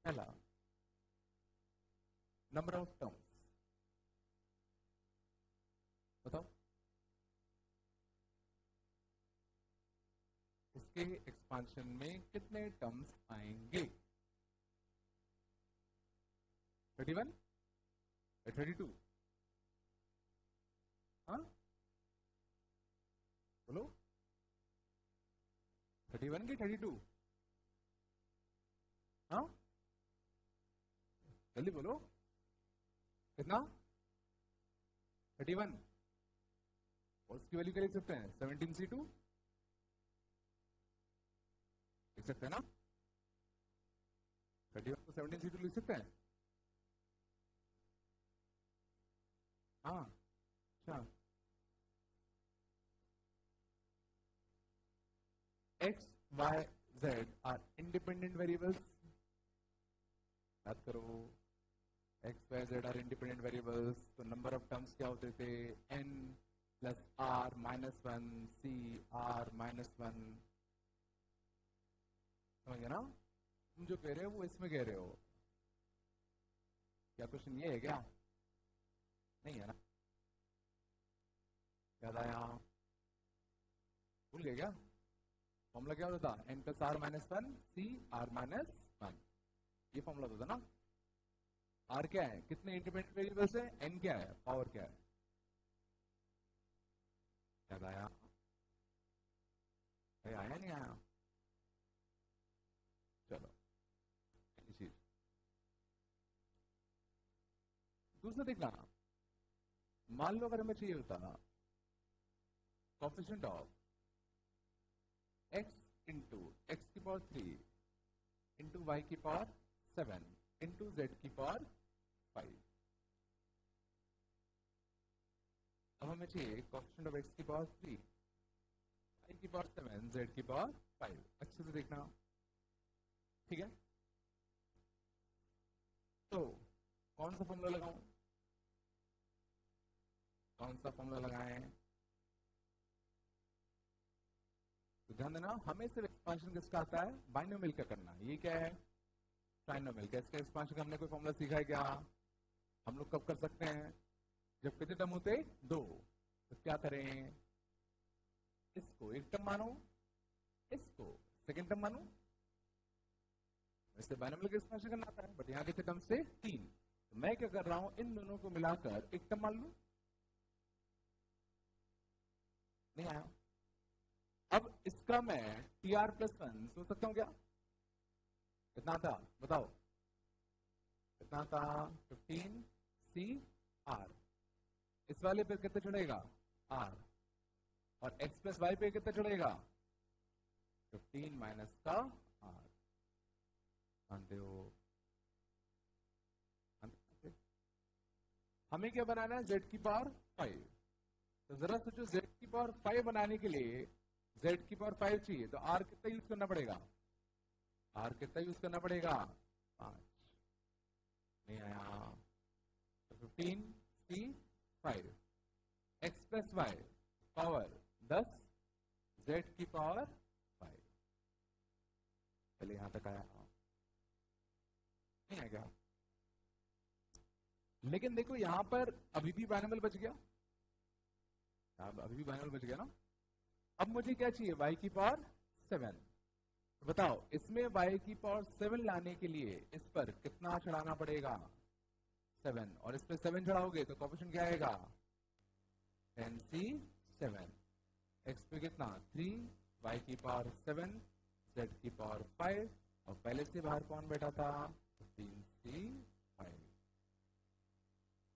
पहला नंबर ऑफ टर्म्स, बताओ इसके एक्सपांशन में कितने टर्म्स आएंगे? 31 या 32? हाँ बोलो, 31 की 32? हाँ जल्दी बोलो, कितना? 31, और उसकी वैल्यू क्या लिख सकते हैं? 17c2 लिख सकते हैं ना? 31 को 17c2 लिख सकते हैं। हाँ अच्छा, x y z are independent variables, बात करो। x y z are independent variables, तो नंबर ऑफ टर्म्स क्या होते थे? n plus r minus 1 c r minus 1। समझ गया ना? तुम जो कह रहे हो वो इसमें कह रहे हो। क्या क्वेश्चन ये है क्या? नहीं है ना? याद आया? भूल गए क्या? फॉर्मूला क्या होता था? n plus r minus 1 c r minus 1, ये फॉर्मूला होता था ना? r क्या है? कितने इंडिपेंडेंट वेरिएबल्स है? n क्या है? पावर क्या है? याद आया? आया नहीं आया? से देखना, मान लो अगर हमें चाहिए होता coefficient of x into x की पावर 3 इंटू वाई की पावर 7 इंटू जेड की पावर 5। अब हमें चाहिए कोफिशिएंट ऑफ x की पावर 3, वाई की पावर 7, जेड की पावर 5। अच्छे से देखना, ठीक है। तो कौन सा फॉर्मूला लगाऊं, कौन सा फॉर्मूला लगाएं? तो ध्यान देना, हमें सिर्फ एक्सपांशन किसका आता है, बाइनोमियल का करना। ये क्या है, ट्राइनोमियल। क्या इसका एक्सपांशन का हमने कोई फॉर्मूला सीखा है क्या? हम लोग कब कर सकते हैं, जब कितने टर्म होते, 2। तो क्या करें, इसको एक टर्म मानो, इसको सेकेंड टर्म मानो। वैसे बाइनोमियल का एक्सपांशन करना आता है, बट यहाँ कितने टर्म से, 3। तो मैं क्या कर रहा हूं, इन दोनों को मिलाकर एक टर्म मान लू। नहीं आया। अब इसका मैं tr+1 सोच सकता हूं क्या? कितना था बताओ, कितना था, 15cr। इस वाले पे कितना चढ़ेगा, r। और x प्लस वाई पे कितना चढ़ेगा, 15 माइनस का r। मानते हो? हमें क्या बनाना है, z की पावर 5। तो जरा सोचो, z की पावर 5 बनाने के लिए z की पावर 5 चाहिए, तो r कितना यूज करना पड़ेगा, r कितना यूज करना पड़ेगा, 5। नहीं आया। तो 15c5 x plus y power 10 z की पावर 5। पहले यहां तक आया, नहीं आएगा। लेकिन देखो यहां पर अभी भी बाइनोमियल बच गया, अभी भी बाइनोमियल बच गया ना। अब मुझे क्या चाहिए, y की पावर 7। तो बताओ, इसमें y की पावर 7 लाने के लिए इस पर कितना चढ़ाना पड़ेगा, 7। और इस पर 7 चढ़ाओगे तो कोफिशिएंट क्या आएगा, 10c7। x पे कितना, 3, y की पावर 7, z की पावर 5, और पहले से बाहर कौन बैठा था, 15c5।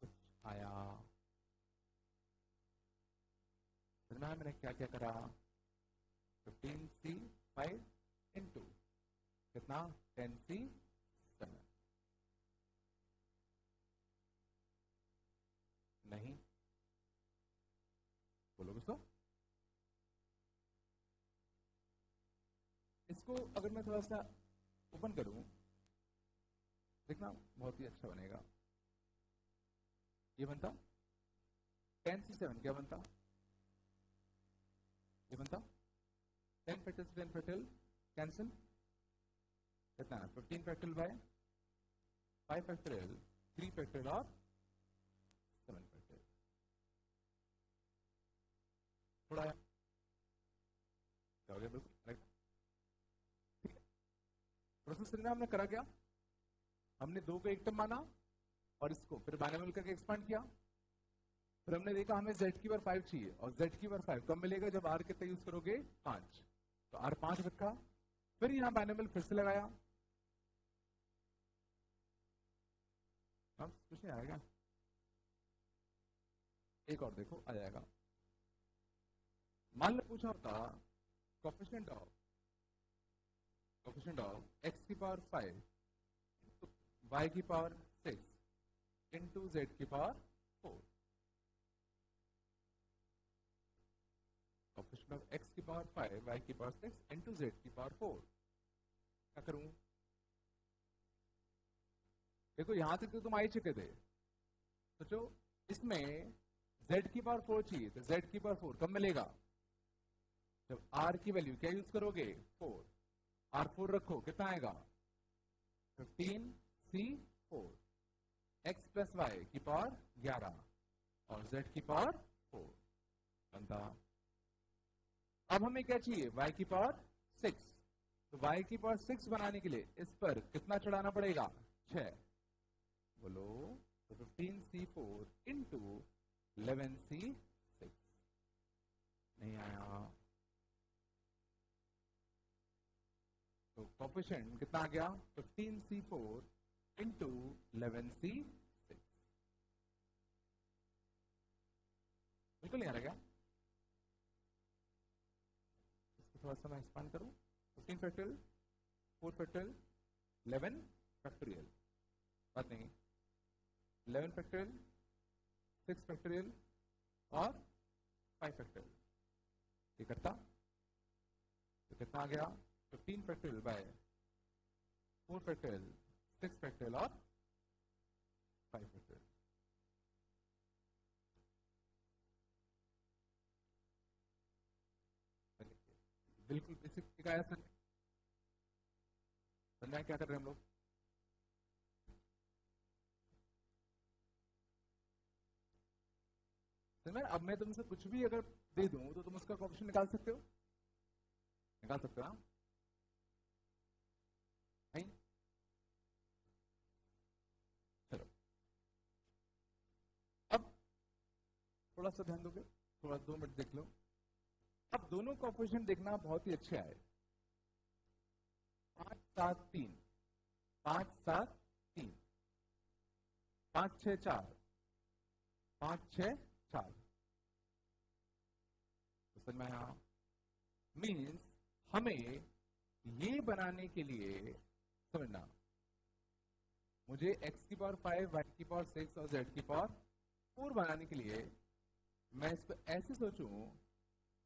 कुछ आया? मैंने क्या क्या करा, 15c5 इंटू कितना, 10c7। नहीं बोलोगे तो? इसको अगर मैं थोड़ा सा ओपन करूं, देखना बहुत ही अच्छा बनेगा। ये बनता 10c7, क्या बनता, ये बनता 10 फैक्टोरियल से 10 फैक्टोरियल कैंसिल, कितना, 15 फैक्टोरियल बाय 5 फैक्टोरियल, 3 फैक्टोरियल और 7 फैक्टोरियल। थोड़ा क्या हो गया, बिल्कुल ठीक है। प्रोसेस में हमने करा क्या, हमने 2 को एक टर्म माना और इसको फिर बाइनोमियल करके एक्सपांड किया। फिर हमने देखा हमें z की पावर 5 चाहिए, और z की पावर 5 कब मिलेगा, जब r कितना यूज करोगे, 5। तो r 5 रखा, फिर यहां बाइनोमियल फिर से लगाया। अब कुछ नहीं आएगा, एक और देखो आ जाएगा। मान लो पूछा होता कोफिशिएंट ऑफ x की पावर 5 y की पावर 6 इंटू z की पावर 4। कोफिशिएंट ऑफ x की पावर 5 y की पावर 6 इंटू z की पावर 4। क्या करूं, देखो यहां तक तो तुम आ ही चुके थे। सोचो, इसमें z की पावर 4 चाहिए, तो z की पावर 4 कब मिलेगा, जब r की वैल्यू क्या यूज करोगे, 4। r4 रखो, कितना आएगा, 15c4 x प्लस वाई की पावर 11 और z की पावर 4 बनता। अब हमें क्या चाहिए, y की पावर 6। तो y की पावर 6 बनाने के लिए इस पर कितना चढ़ाना पड़ेगा, 6। बोलो, तो 15c4 इंटू 11c6। नहीं आया। तो कोफिशिएंट कितना आ गया, 15c4 इंटू 11c6। बिल्कुल नहीं आ रहा क्या? इसको थोड़ा सा मैं एक्सपांड करूं, 15 फैक्टोरियल, 4 फैक्टोरियल, 11 फैक्टोरियल, बात नहीं, 11 फैक्टोरियल, 6 फैक्टोरियल और 5 फैक्टोरियल, ये करता तो कितना आ गया? 15 फैक्टोरियल बाय 4 फैक्टोरियल, 6 फैक्टोरियल और 5 फैक्टोरियल। बिल्कुल बेसिक आया सर, समझा क्या कर रहे हैं हम लोग? अब मैं तुमसे कुछ भी अगर दे दूं तो तुम उसका कोएफिशिएंट निकाल सकते हो? निकाल सकते हो ना? नहीं? चलो अब थोड़ा सा ध्यान दोगे, थोड़ा 2 मिनट देख लो। अब दोनों कोएफिशिएंट देखना बहुत ही अच्छे आए, 5 7 3, 5 7 3, 5 6 4, 5 6 4, समझ में आया? मीन्स हमें ये बनाने के लिए समझना, मुझे x की पावर 5, y की पावर 6 और z की पावर 4 बनाने के लिए मैं इसको ऐसे सोचूं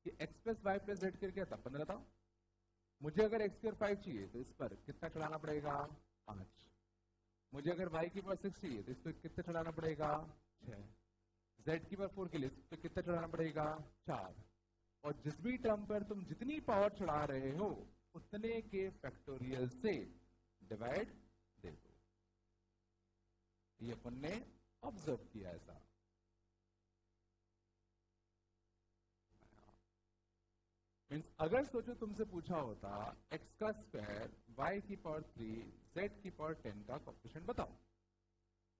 कि x plus y plus z करके क्या था? 15 था। मुझे अगर x की पावर 5 चाहिए तो इस पर कितना चढ़ाना पड़ेगा? 5। मुझे अगर y की पावर 6 चाहिए तो इस पर कितना चढ़ाना पड़ेगा? 6। z की पावर 4 के लिए इस पर कितना चढ़ाना पड़ेगा? 4। और जिस भी टर्म पर तुम जितनी पावर चढ़ा रहे हो उतने के फैक्टोरियल से डिवाइड दे दो। ये अपन ने ऑब्जर्व किया ऐसा। मीन्स अगर सोचो तुमसे पूछा होता x का स्क्वायर y की पावर 3 z की पावर 10 का कोएफिशिएंट बताओ,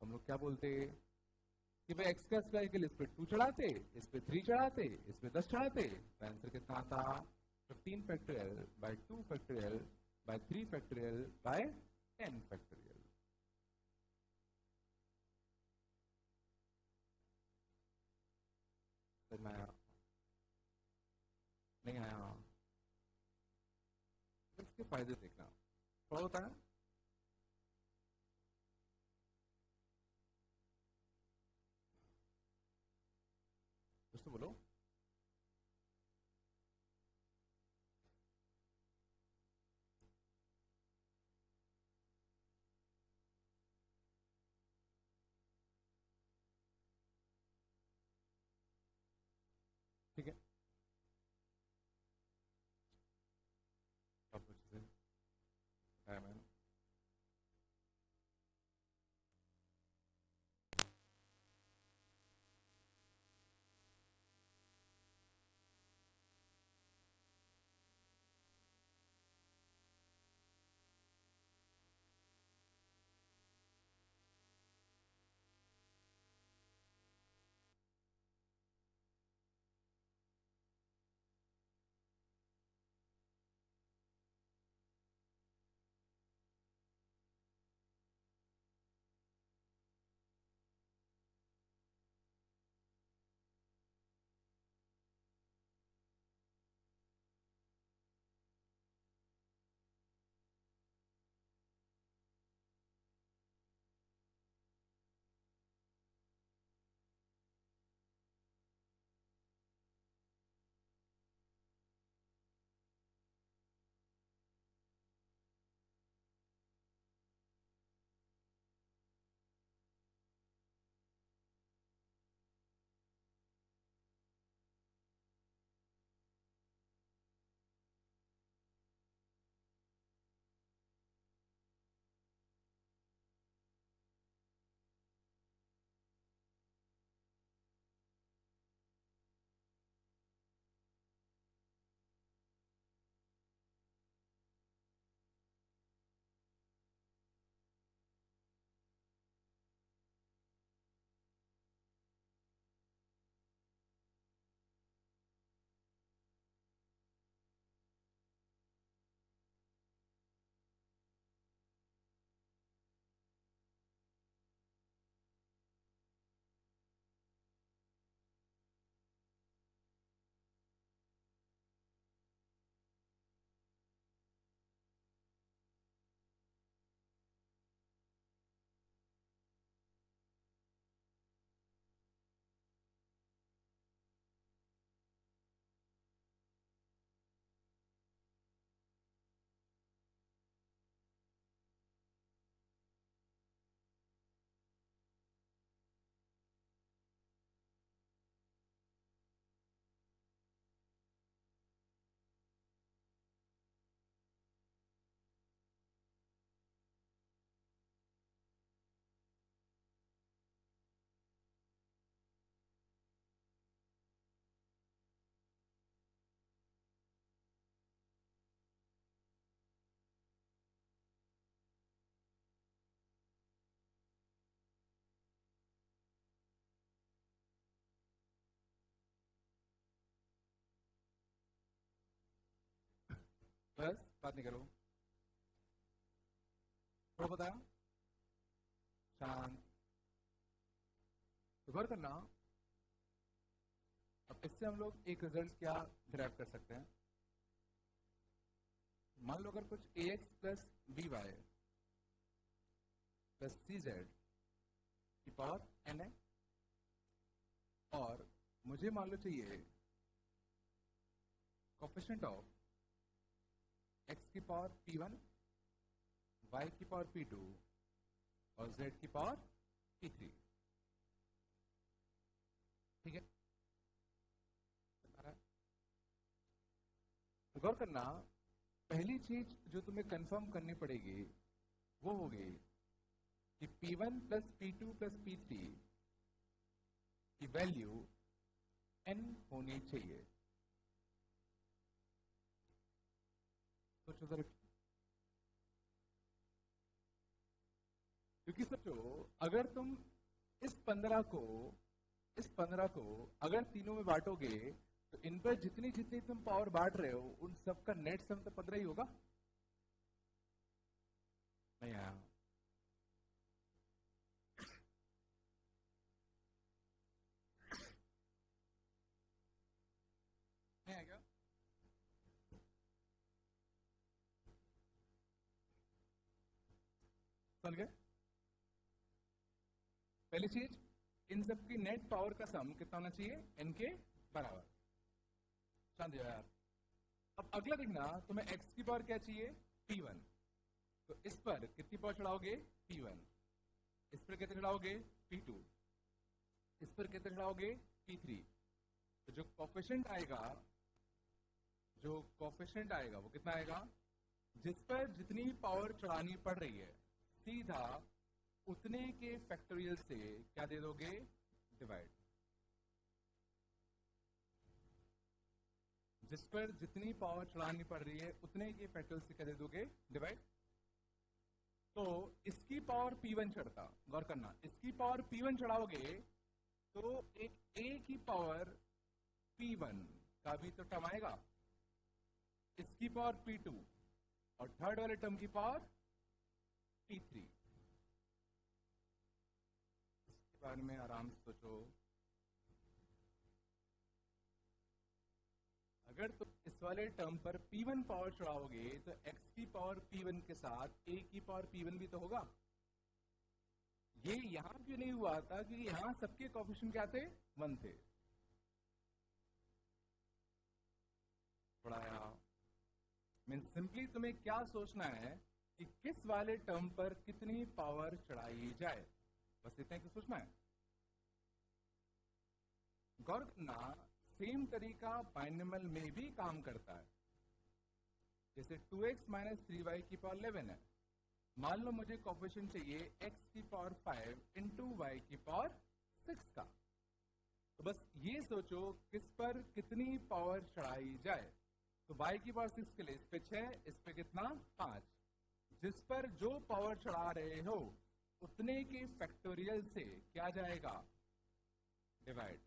हम लोग क्या बोलते कि भाई x का स्क्वायर के लिए इस पे 2 चढ़ाते, इस पे 3 चढ़ाते, इस पे 10 चढ़ाते, तो आंसर कितना आता? 15 factorial by 2 factorial by 3 factorial by 10 factorial. नहीं आया? इसके फायदे देखना थोड़ा होता है। कुछ तो बोलो। ठीक है, सब कुछ है मैंने बस बात नहीं करो, थोड़ा बताया शांत। तो गौर करना, अब इससे हम लोग एक रिजल्ट क्या डिराइव कर सकते हैं। मान लो अगर कुछ ax plus b y plus c z की पावर n है, और मुझे मान लो चाहिए कोफिशिएंट ऑफ x की पावर p1, y की पावर p2 और z की पावर p3। ठीक है, गौर करना, पहली चीज जो तुम्हें कंफर्म करनी पड़ेगी वो होगी कि p1 plus p2 plus p3 की वैल्यू n होनी चाहिए। सोचो जरा, क्योंकि सोचो अगर तुम इस 15 को अगर तीनों में बांटोगे तो इन पर जितनी जितनी तुम पावर बांट रहे हो उन सबका नेट सम तो 15 ही होगा। नहीं आया? नहीं आया क्या? समझ गए? पहली चीज, इन सबकी नेट पावर का सम कितना होना चाहिए? n के बराबर। शांति हो यार। अब अगला देखना, तुम्हें x की पावर क्या चाहिए? p1। तो इस पर कितनी पावर चढ़ाओगे? p1। इस पर कितने चढ़ाओगे? p2। इस पर कितने चढ़ाओगे? p3। तो जो कोफिशिएंट आएगा वो कितना आएगा? जिस पर जितनी पावर चढ़ानी पड़ रही है सीधा उतने के फैक्टोरियल से क्या दे दोगे? डिवाइड। जिस पर जितनी पावर चढ़ानी पड़ रही है उतने के फैक्टोरियल से क्या दे दोगे? डिवाइड। तो इसकी पावर p1 चढ़ता, गौर करना, इसकी पावर p1 चढ़ाओगे तो एक a की पावर p1 का भी तो टर्म आएगा, इसकी पावर p2 और थर्ड वाले टर्म की पावर p3। इसके बारे में आराम से सोचो। अगर तुम इस वाले टर्म पर p1 पावर चढ़ाओगे तो x की पावर p1 के साथ a की पावर p1 भी तो होगा। ये यहां क्यों नहीं हुआ था? क्योंकि यहां सबके कोएफिशिएंट क्या थे? 1 थे। पढ़ाया मीन सिंपली तुम्हें क्या सोचना है कि किस वाले टर्म पर कितनी पावर चढ़ाई जाए, बस इतना ही सोचना है। गौर करना, सेम तरीका बाइनोमियल में भी काम करता है। जैसे 2x माइनस 3y की पावर 11 है, मान लो मुझे कोएफिशिएंट चाहिए x की पावर 5 इंटू वाई की पावर 6 का। तो बस ये सोचो किस पर कितनी पावर चढ़ाई जाए। तो y की पावर 6 के लिए इस पे 6, इस पे कितना? 5। जिस पर जो पावर चढ़ा रहे हो उतने के फैक्टोरियल से क्या जाएगा? डिवाइड।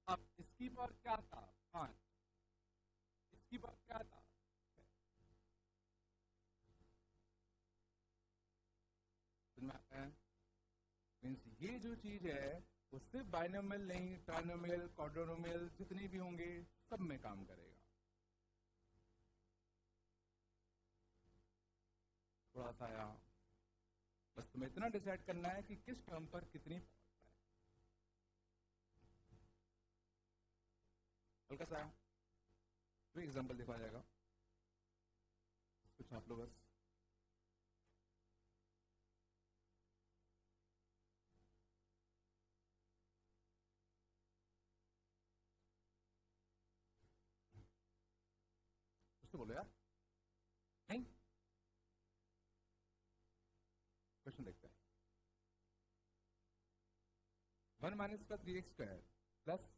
अब इसकी पावर क्या था? 5। इसकी पावर क्या था? मीन्स ये जो चीज है वो सिर्फ बाइनोमियल नहीं, ट्राइनोमियल, क्वाड्रोनोमियल जितने भी होंगे सब में काम करेगा। थोड़ा सा आया, बस तुम्हें इतना डिसाइड करना है कि किस टर्म पर कितनी पावर है। हल्का सा आया तो एग्जाम्पल देखा जाएगा, कुछ आप लोग बस कुछ तो बोलो यार। नहीं, क्वेश्चन देखते हैं। 1 माइनस का 3x square plus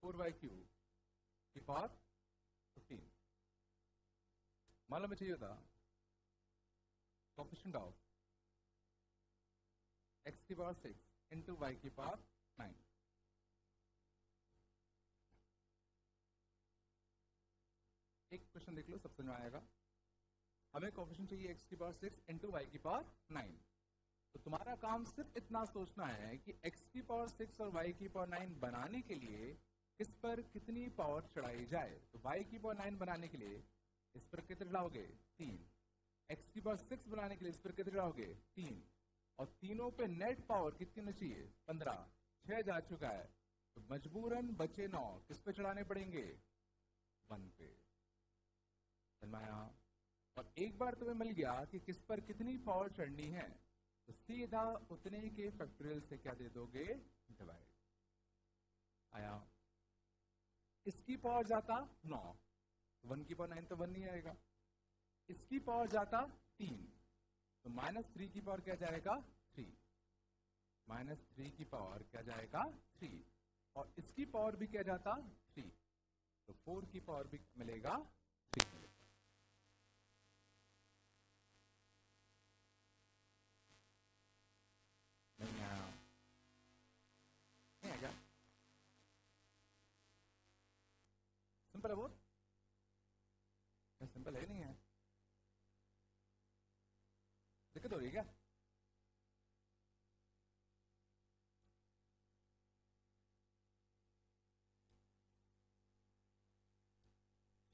4y cube की पावर 15। मान लो मैं चाहिए था कोएफिशिएंट ऑफ x की पावर 6 इंटू y की पावर 9। एक क्वेश्चन क्वेश्चन देख लो, सब समझ में आएगा। हमें कोफिशिएंट चाहिए x की पावर 6 इंटू y की पावर 9। तो तुम्हारा काम सिर्फ इतना सोचना है कि x की पावर 6 और y की पावर 9 बनाने के लिए इस पर कितनी पावर चढ़ाई जाए। तो y की पावर 9 बनाने के लिए इस पर कितने चढ़ाओगे? 3। x की पावर 6 बनाने के लिए इस पर कितने चढ़ाओगे? 3। और तीनों पे नेट पावर कितनी चाहिए? 15। 6 जा चुका है, तो मजबूरन बचे 9, किस पे चढ़ाने पड़ेंगे? 1 पे। समझाया? और एक बार तुम्हें मिल गया कि किस पर कितनी पावर चढ़नी है, तो सीधा उतने के फैक्टोरियल से क्या दे दोगे? डिवाइड। आया? इसकी पावर जाता 9, 1 की पावर 9 तो 1 नहीं आएगा। इसकी पावर जाता 3, तो -3 की पावर क्या जाएगा? 3। -3 की पावर क्या जाएगा? 3। और इसकी पावर भी क्या जाता? 3, तो 4 की पावर भी मिलेगा? 3 मिलेगा। नहीं आया? नहीं आएगा? सिंपल है वो? सिंपल है नहीं है? दिक्कत हो रही है क्या?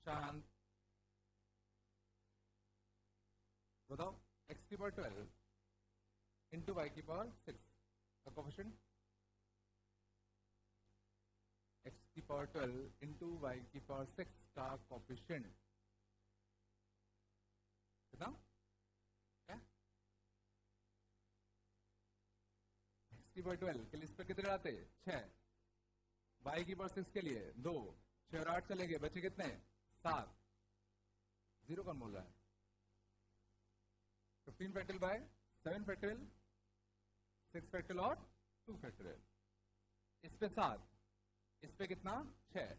शांत बताओ। x की पावर 12 इंटू y की पावर 6 का कोफिशिएंट, x की पावर 12 इंटू y की पावर 6 का कोफिशिएंट कितना? क्या? x की पावर 12 के लिए इस पर कितने आते? 6। y की पावर 6 के लिए 2, 6 और 8 चले गए, बचे कितने? 7। 0 कौन बोल रहा है? 15 फैक्टोरियल बाय 7 फैक्टोरियल, 6 फैक्टोरियल और 2 फैक्टोरियल। इस पे 7, इस पे कितना? 6।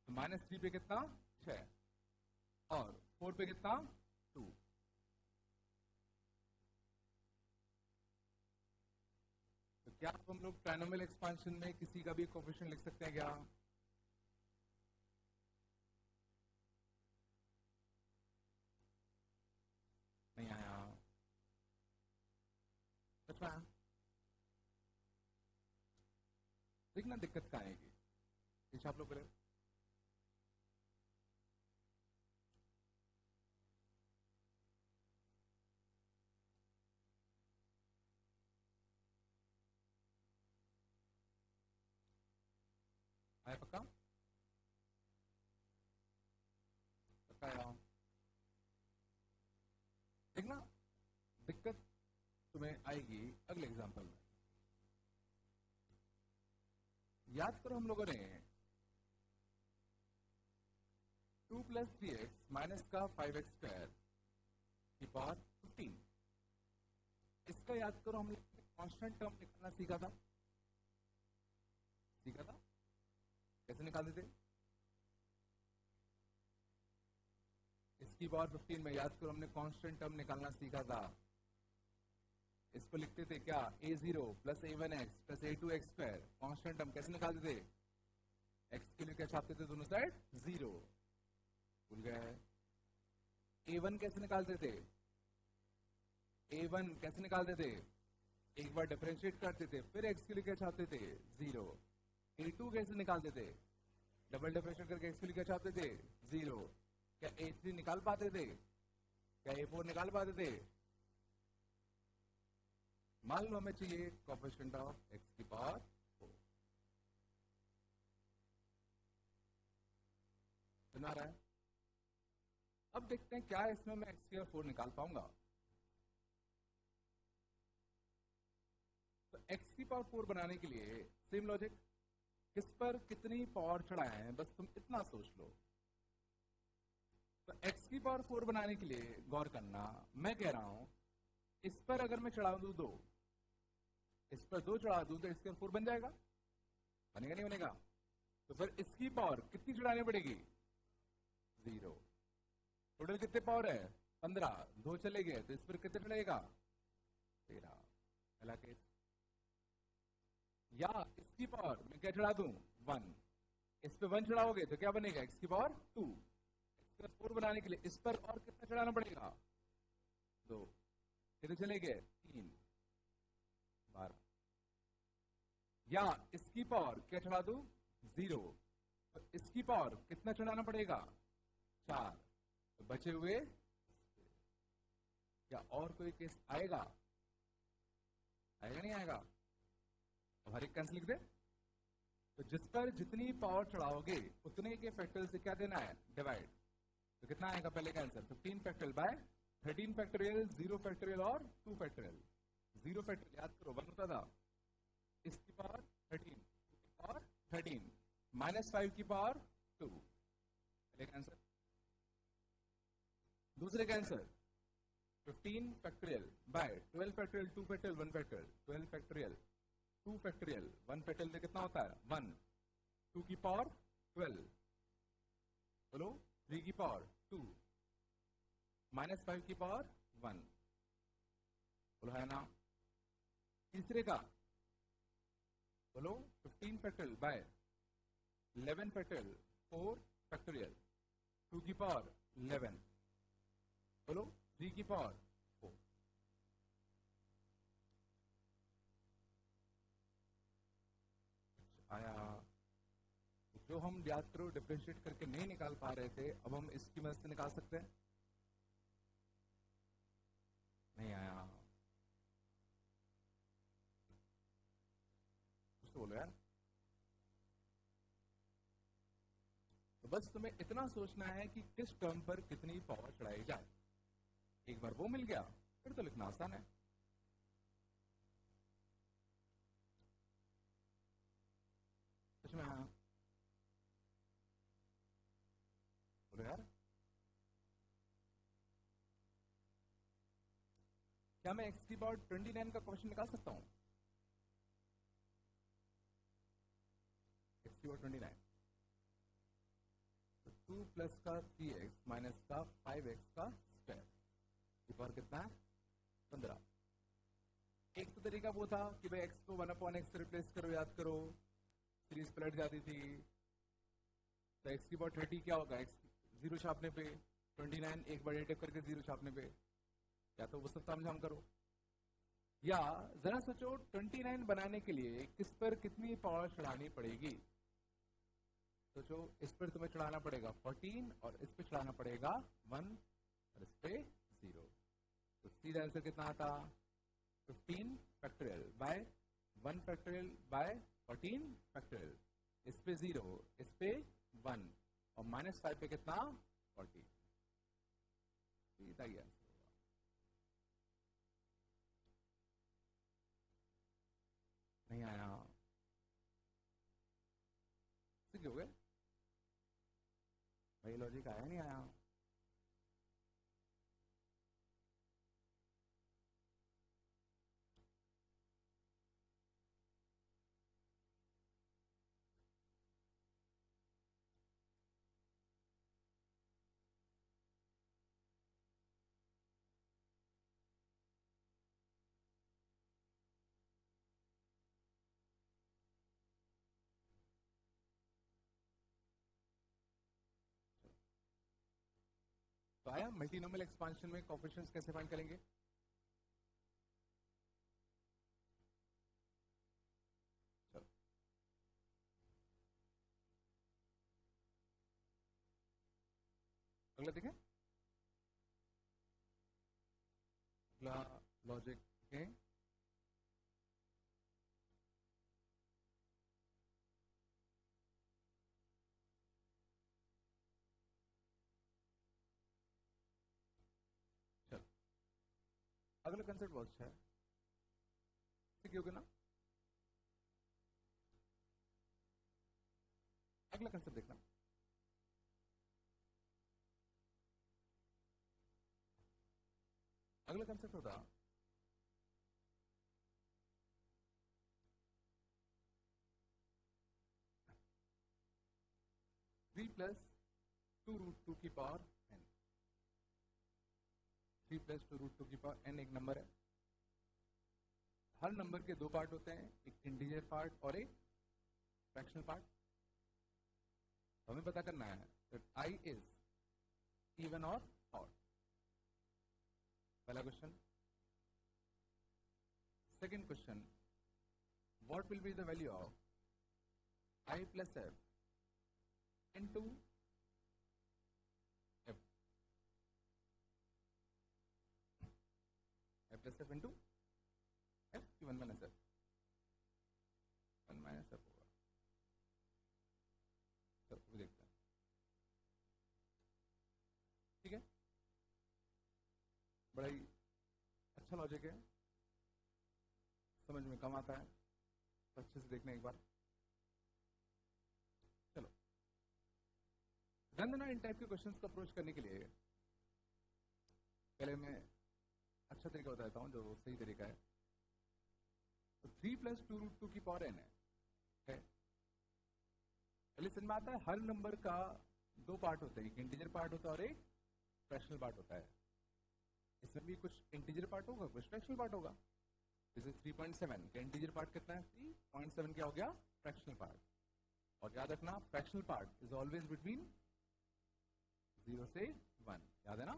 तो -3 पे कितना? 6। और 4 पे कितना? 2। तो क्या हम लोग ट्राइनोमियल एक्सपांशन में किसी का भी कोफिशिएंट लिख सकते हैं क्या? नहीं आया? अच्छा, देखना दिक्कत कहाँ आएगी। ये आप लोग करें। आया? पक्का? पक्का आया? देखना दिक्कत तुम्हें आएगी अगले एग्जांपल में। याद करो हम लोगों ने 2 + 3x माइनस का 5x स्क्वायर की पावर 15, इसका याद करो हम लोग कांस्टेंट टर्म निकालना सीखा था। कैसे निकालते थे? इसकी पावर 15 में याद करो हमने कांस्टेंट टर्म निकालना सीखा था। इसको लिखते थे क्या? a0 + a1x + a2x square. Constant term कैसे निकालते थे? x के लिए क्या छापते थे दोनों साइड? 0। भूल गए? a1 कैसे निकालते थे? a1 कैसे निकालते थे? एक बार डिफरेंशिएट करते थे, फिर x के लिए क्या छापते थे? 0। a2 कैसे निकालते थे? डबल डिफरेंशिएट करके x के लिए क्या छापते थे? 0। क्या a3 निकाल पाते थे? क्या a4 निकाल पाते थे? मान लो हमें चाहिए कोफिशिएंट ऑफ x की पावर 4। सुना रहा है? अब देखते हैं क्या इसमें मैं x की पावर 4 निकाल पाऊंगा। तो x की पावर 4 बनाने के लिए सेम लॉजिक, किस पर कितनी पावर चढ़ाए हैं, बस तुम इतना सोच लो। तो x की पावर 4 बनाने के लिए गौर करना, मैं कह रहा हूं इस पर अगर मैं चढ़ा दूं 2, इस पर 2 चढ़ा दूं तो x की पावर 4 बन जाएगा? बनेगा नहीं बनेगा? तो फिर इसकी पावर कितनी चढ़ानी पड़ेगी? 0। टोटल कितने पावर है? 15। 2 चले गए तो इस पर कितने चढ़ेगा? 13। पहला केस। या इसकी पावर मैं क्या चढ़ा दूं? 1। इस पे 1 चढ़ाओगे तो क्या बनेगा? x की पावर 2। x 4 बनाने के लिए इस पर और कितना चढ़ाना पड़ेगा? 2। कितने चले गए? 3, 12। या इसकी पावर क्या चढ़ा दूं? 0। तो इसकी पावर कितना चढ़ाना पड़ेगा? 4। तो बचे हुए, क्या और कोई केस आएगा? आएगा नहीं आएगा? तो हर एक कैंसिल लिख दे। तो जिस पर जितनी पावर चढ़ाओगे उतने के फैक्टरियल से क्या देना है? डिवाइड। तो कितना आएगा पहले का answer? 15 factorial by 13 factorial, 0 factorial और 2 फैक्टरियल। 0 फैक्टरियल याद करो 1 होता था, इसकी पावर 13, की पावर 13, -5 की पावर 2। पहले का आंसर। दूसरे का answer 15 factorial by 12 factorial, 2 factorial, 1 factorial. 12 factorial 2 factorial 1 factorial में कितना होता है? 1। 2 की पावर 12, बोलो 3 की पावर 2, -5 की पावर 1, बोलो है ना? तीसरे का बोलो 15 फैक्टरियल बाय 11 फैक्टरियल, 4 फैक्टरियल, 2 की पावर 11, बोलो 3 की पावर 4। आया? जो हम याद करो डिफरेंशिएट करके नहीं निकाल पा रहे थे, अब हम इसकी मदद से निकाल सकते हैं। नहीं आया? कुछ तो बोलो यार। तो बस तुम्हें इतना सोचना है कि किस टर्म पर कितनी पावर चढ़ाई जाए। एक बार वो मिल गया फिर तो लिखना आसान है। सच में आया? बोलो यार। क्या मैं x की पावर 29 का क्वेश्चन निकाल सकता हूं? x की पावर 29, तो 2 प्लस का 3x माइनस का 5x का स्क्वायर की पावर कितना है? 15। एक तो तरीका वो था कि भाई x को 1/x से रिप्लेस करो, याद करो सीरीज पलट जाती थी। तो x की पावर 30 क्या होगा? x 0 छापने पे 29 एक बार एडिटिव करके 0 छापने पे, या तो वो सब तामझाम करो, या जरा सोचो 29 बनाने के लिए किस पर कितनी पावर चढ़ानी पड़ेगी। सोचो इस पर तुम्हें चढ़ाना पड़ेगा 14 और इस पे चढ़ाना पड़ेगा 1 और इस पे 0। तो सीधा आंसर कितना आता? 15 factorial by 1 factorial by 14 factorial. इस पे 0, इस पे 1 और -5 पे कितना? 40। सीधा ही आंसर होगा। नहीं आया? सीख हो गए भाई? लॉजिक आया नहीं आया? तो आया मल्टीनोमियल एक्सपांशन में कोएफिशिएंट्स कैसे फाइंड करेंगे? चलो अगला देखें। अगला लॉजिक के अगला कंसेप्ट बहुत अच्छा है, ठीक होगा ना? अगला कंसेप्ट देखना। अगला कंसेप्ट होता 3 प्लस 2√2 की पावर n। 3 प्लस 2√2 की पावर n एक नंबर है। हर नंबर के दो पार्ट होते हैं, एक इंटीजर पार्ट और एक फ्रैक्शनल पार्ट। हमें पता करना है that I is इवन और ऑड? पहला question. Second question, what will be the value of I plus f into f? I plus f into f की 1 minus f, 1 minus f होगा. तो वो देखते हैं. ठीक है, बड़ा ही अच्छा लॉजिक है, समझ में कम आता है तो अच्छे से देखना एक बार. चलो, ध्यान देना, इन टाइप के क्वेश्चंस को अप्रोच करने के लिए पहले मैं अच्छा तरीका बताता हूं जो सही तरीका है. तो 3 + 2√2 की पावर n है. पहले समझ में आता है हर नंबर का दो पार्ट होते हैं, एक इंटीजर पार्ट होता है और एक फ्रैक्शनल पार्ट होता है. इसमें भी कुछ इंटीजर पार्ट होगा, कुछ फ्रैक्शनल पार्ट होगा. जैसे 3.7 का इंटीजर पार्ट कितना है? 3.7 क्या हो गया? Fractional part. और याद रखना, fractional part is always between 0 से 1. याद है ना?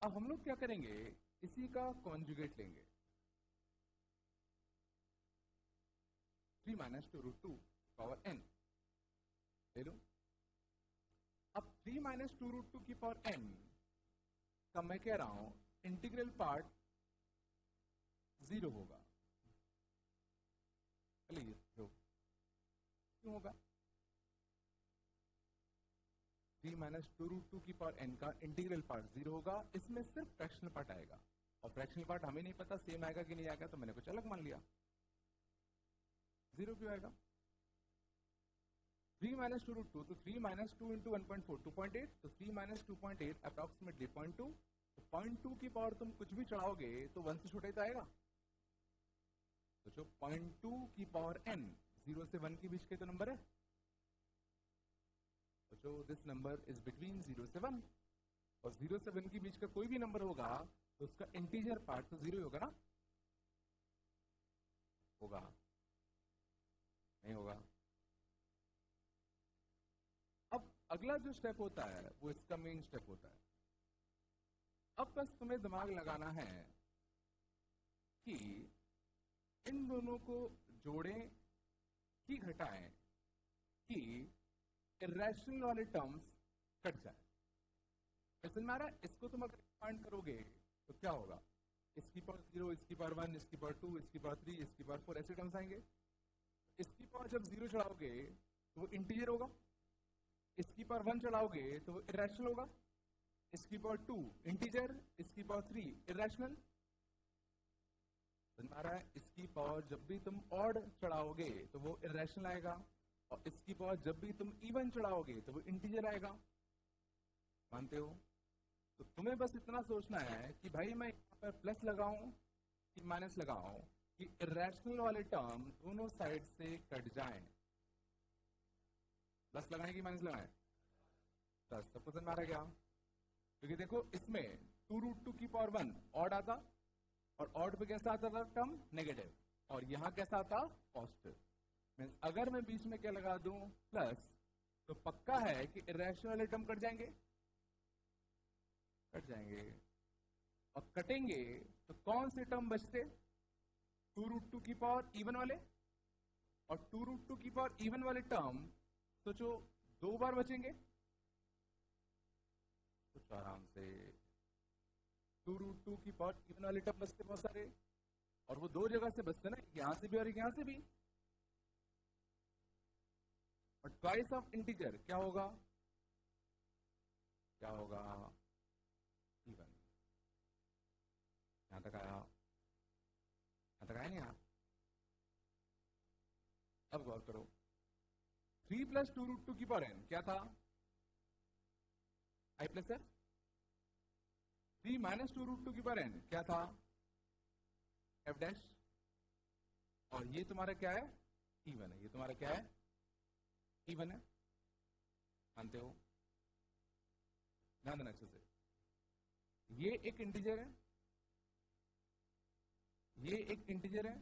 अब हम लोग क्या करेंगे, इसी का कॉन्जुगेट लेंगे. 3 - 2√2 पावर n ले लो. अब 3 - 2√2 की पावर n का मैं कह रहा हूं इंटीग्रल पार्ट 0 होगा. चलिए, क्यों होगा? 3 - 2√2 की पावर n का इंटीग्रल पार्ट 0 होगा. इसमें सिर्फ फ्रैक्शनल पार्ट आएगा, और फ्रैक्शनल पार्ट हमें नहीं पता सेम आएगा कि नहीं आएगा, तो मैंने कुछ अलग मान लिया. 0 क्यों आएगा? 3 - 2√2, तो 3 - 2 × 1.4 2.8, तो 3 - 2.8 अप्रोक्सीमेटली 0.2. तो 0.2 की पावर तुम कुछ भी चढ़ाओगे तो 1 से छोटा ही तो आएगा. तो जो 0.2 की पावर n 0 से 1 के बीच के तो नंबर है. तो जो दिस नंबर इज बिटवीन 0 से 1, और 0 से 1 के बीच का कोई भी नंबर होगा तो उसका इंटीजर पार्ट तो 0 ही होगा ना? होगा? नहीं होगा? अब अगला जो स्टेप होता है वो इसका मेन स्टेप होता है. अब बस तुम्हें दिमाग लगाना है कि इन दोनों को जोड़ें कि घटाएं कि इरेशनल वाले टर्म्स कट जाए. समझ में आ रहा है? इसको तुम अगर एक्सपांड करोगे तो क्या होगा? इसकी पावर 0, इसकी पावर 1, इसकी पावर 2, इसकी पावर 3, इसकी पावर 4 ऐसे टर्म्स आएंगे. इसकी पावर जब 0 चढ़ाओगे तो वो इंटीजर होगा. इसकी पावर 1 चढ़ाओगे तो वो इरेशनल होगा. इसकी पावर 2 इंटीजर, इसकी पावर 3 इरेशनल. समझ में आ रहा है? इसकी पावर जब भी तुम ऑड चढ़ाओगे तो वो इरेशनल आएगा, और इसकी पावर जब भी तुम इवन चढ़ाओगे तो वो इंटीजर आएगा. मानते हो? तो तुम्हें बस इतना सोचना है कि भाई मैं यहाँ पर प्लस लगाऊं कि माइनस लगाऊं कि इरेशनल वाले टर्म दोनों साइड से कट जाएं. प्लस लगाएं कि माइनस लगाएं? प्लस. सबको समझ में आ रहा है क्या? क्योंकि देखो, इसमें 2√2 की पावर 1 ऑड आता, और ऑड पे कैसा आता था टर्म? नेगेटिव. और यहां कैसा आता? पॉजिटिव. मींस अगर मैं बीच में क्या लगा दूं? प्लस, तो पक्का है कि इरेशनल वाले टर्म कट जाएंगे. कट जाएंगे. और कटेंगे तो कौन से टर्म बचते? 2√2 की पावर इवन वाले. और 2√2 की पावर इवन वाले टर्म तो जो 2 बार बचेंगे, तो आराम से 2√2 की पावर इवन वाले टर्म बचते बहुत सारे, और वो 2 जगह से बचते ना, यहां से भी और यहां से भी. और ट्वाइस ऑफ इंटीजर क्या होगा? क्या होगा? इवन. यहां तक आया? यहां तक आया नहीं? यहां अब गौर करो. 3 + 2√2 की पावर n क्या था? I + f. 3 - 2√2 की पावर n क्या था? f dash. और ये तुम्हारा क्या है? इवन है. ये तुम्हारा क्या है? इवन है. मानते हो? ध्यान देना अच्छे से. ये एक इंटीजर है, ये एक इंटीजर है,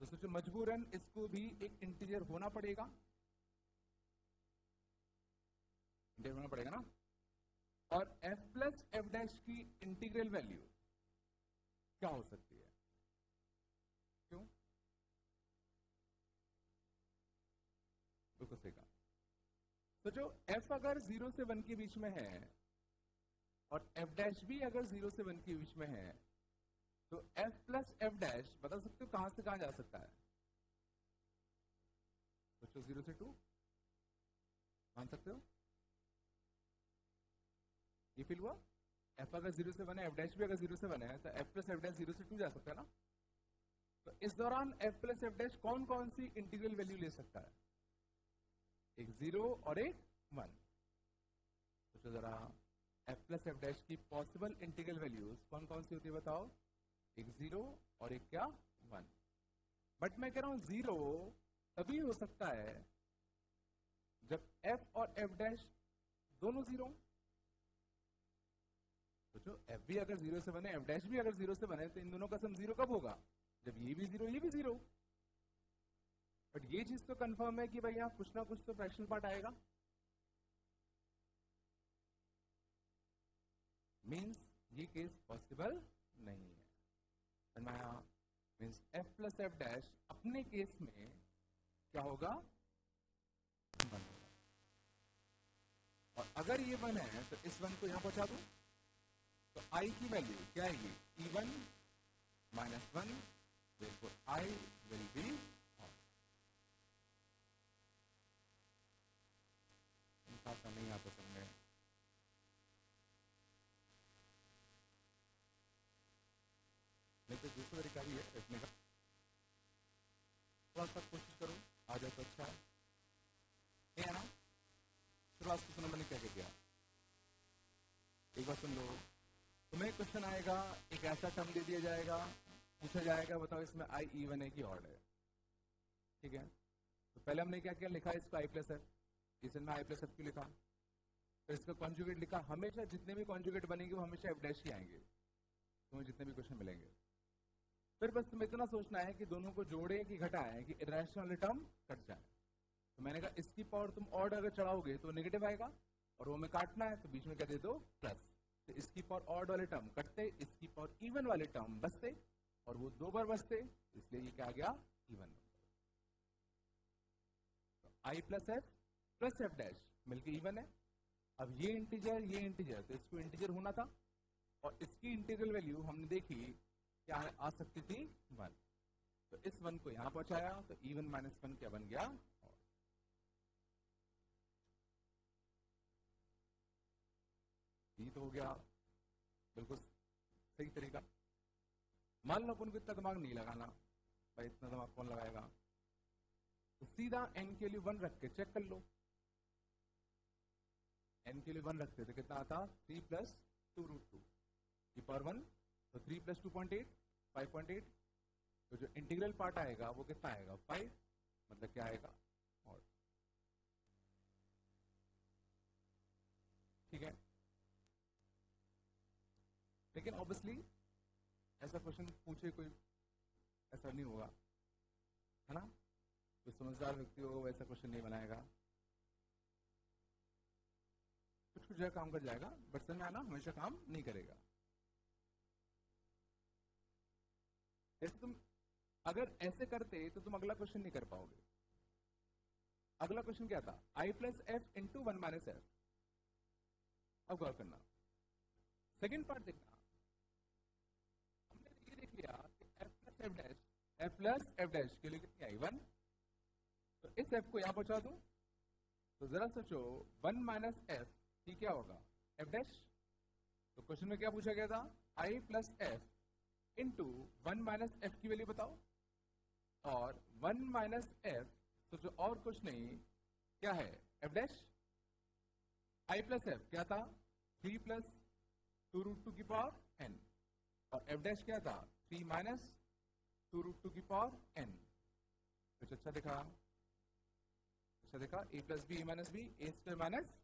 तो सोचो मजबूरन इसको भी एक इंटीजर होना पड़ेगा. इंटीग्रेट होना पड़ेगा ना। और f प्लस एफ डैश की इंटीग्रल वैल्यू क्या हो सकती है? क्यों? बिल्कुल सही कहा। तो जो f अगर 0 से 1 के बीच में है और f डैश भी अगर 0 से 1 के बीच में है, तो f प्लस एफ डैश बता सकते हो कहां से कहां जा सकता है? बच्चों 0 से 2 मान सकते हो? ये फील हुआ? f अगर 0 से 1 है, f डैश भी अगर 0 से 1 है, तो f प्लस एफ डैश 0 से 2 जा सकता है ना। तो इस दौरान f प्लस एफ डैश कौन कौन सी इंटीग्रल वैल्यू ले सकता है? एक 0 और एक 1। तो जरा f प्लस एफ डैश की पॉसिबल इंटीग्रल वैल्यूज कौन कौन सी होती है बताओ? एक 0 और एक क्या? 1। बट मैं कह रहा हूं 0 तभी हो सकता है जब f और f डैश दोनों 0। तो जो f भी अगर 0 से 1 है, f डैश भी अगर 0 से 1 है, तो इन दोनों का सम 0 कब होगा? जब ये भी 0 ये भी 0। बट ये चीज तो कंफर्म है कि भाई यहां कुछ ना कुछ तो फ्रैक्शनल पार्ट आएगा। मीन्स ये केस पॉसिबल नहीं है। Means f plus F dash अपने केस में क्या होगा? 1 होगा। और अगर ये 1 है तो इस 1 को यहां पहुंचा दो, तो i की वैल्यू क्या आएगी? e1 minus 1, therefore i will be odd। इनका नहीं आता समझे। नहीं तो दूसरा तरीका भी है रखने का। थोड़ा सा कोशिश करो, आ जाए तो अच्छा है। नहीं है ना? शुरुआत को सुनो, मैंने क्या किया, एक बार सुन लो। तुम्हें क्वेश्चन आएगा, एक ऐसा टर्म दे दिया जाएगा, पूछा जाएगा बताओ इसमें i इवन है कि ऑड है। ठीक है, तो पहले हमने क्या किया, लिखा इसको i प्लस एफ, इसमें i प्लस एफ क्यों लिखा, फिर इसका कॉन्जुगेट लिखा। हमेशा जितने भी कॉन्जुगेट बनेंगे वो हमेशा एफ डैश ही आएंगे, तुम्हें जितने भी क्वेश्चन मिलेंगे। फिर बस तुम्हें इतना सोचना है कि दोनों को जोड़े कि घटाए कि इरेशनल टर्म कट जाए। तो मैंने कहा इसकी पावर तुम ऑड अगर चढ़ाओगे तो नेगेटिव आएगा, और वो में काटना है तो बीच में क्या दे दो? प्लस। तो इसकी पावर ऑड वाले टर्म कटते, इसकी पावर इवन वाले टर्म बचते, और वो 2 बार बचते, इसलिए ये क्या आ गया? इवन। तो i प्लस एफ डैश मिलके इवन है। अब ये इंटीजर, तो इसको इंटीजर होना था, और इसकी इंटीग्रल वैल्यू हमने देखी क्या आ सकती थी? 1। तो इस 1 को यहां पहुंचाया, तो इवन माइनस 1 क्या बन गया? ये तो हो गया बिल्कुल सही तरीका। मान लो अपन को इतना दिमाग नहीं लगाना, भाई इतना दिमाग कौन लगाएगा, तो सीधा n के लिए 1 रख के चेक कर लो। n के लिए 1 रखते तो कितना आता? 3 प्लस 2 रूट 2 की पावर 1, तो 3 प्लस 2.8 5.8। तो जो इंटीग्रल पार्ट आएगा वो कितना आएगा? 5। मतलब क्या आएगा? और ठीक है, लेकिन ऑब्वियसली ऐसा क्वेश्चन पूछे कोई, ऐसा नहीं होगा, है ना? कोई समझदार व्यक्ति होगा वो ऐसा क्वेश्चन नहीं बनाएगा। कुछ कुछ जगह काम कर जाएगा, बट समझ में आना हमेशा काम नहीं करेगा। जैसे तुम अगर ऐसे करते तो तुम अगला क्वेश्चन नहीं कर पाओगे। अगला क्वेश्चन क्या था? i plus F into 1 minus F. अब गौर करना, सेकेंड पार्ट देखना, हमने ये देख लिया कि एफ प्लस एफ डैश के लिए कितनी आई? 1। तो इस एफ को यहां पहुंचा दूं, तो जरा सोचो 1 माइनस एफ की क्या होगा? F dash. तो क्वेश्चन में क्या पूछा गया था? i plus F into 1 minus F की वैल्यू बताओ, और 1 माइनस एफ तो जो और कुछ नहीं क्या है? F dash. i plus F क्या था? 3 प्लस 2 रूट 2 की पावर n, और एफ डैश क्या था? 3 माइनस 2 रूट 2 की पावर n। कुछ अच्छा दिखा? अच्छा देखा, a plus b minus b, a square minus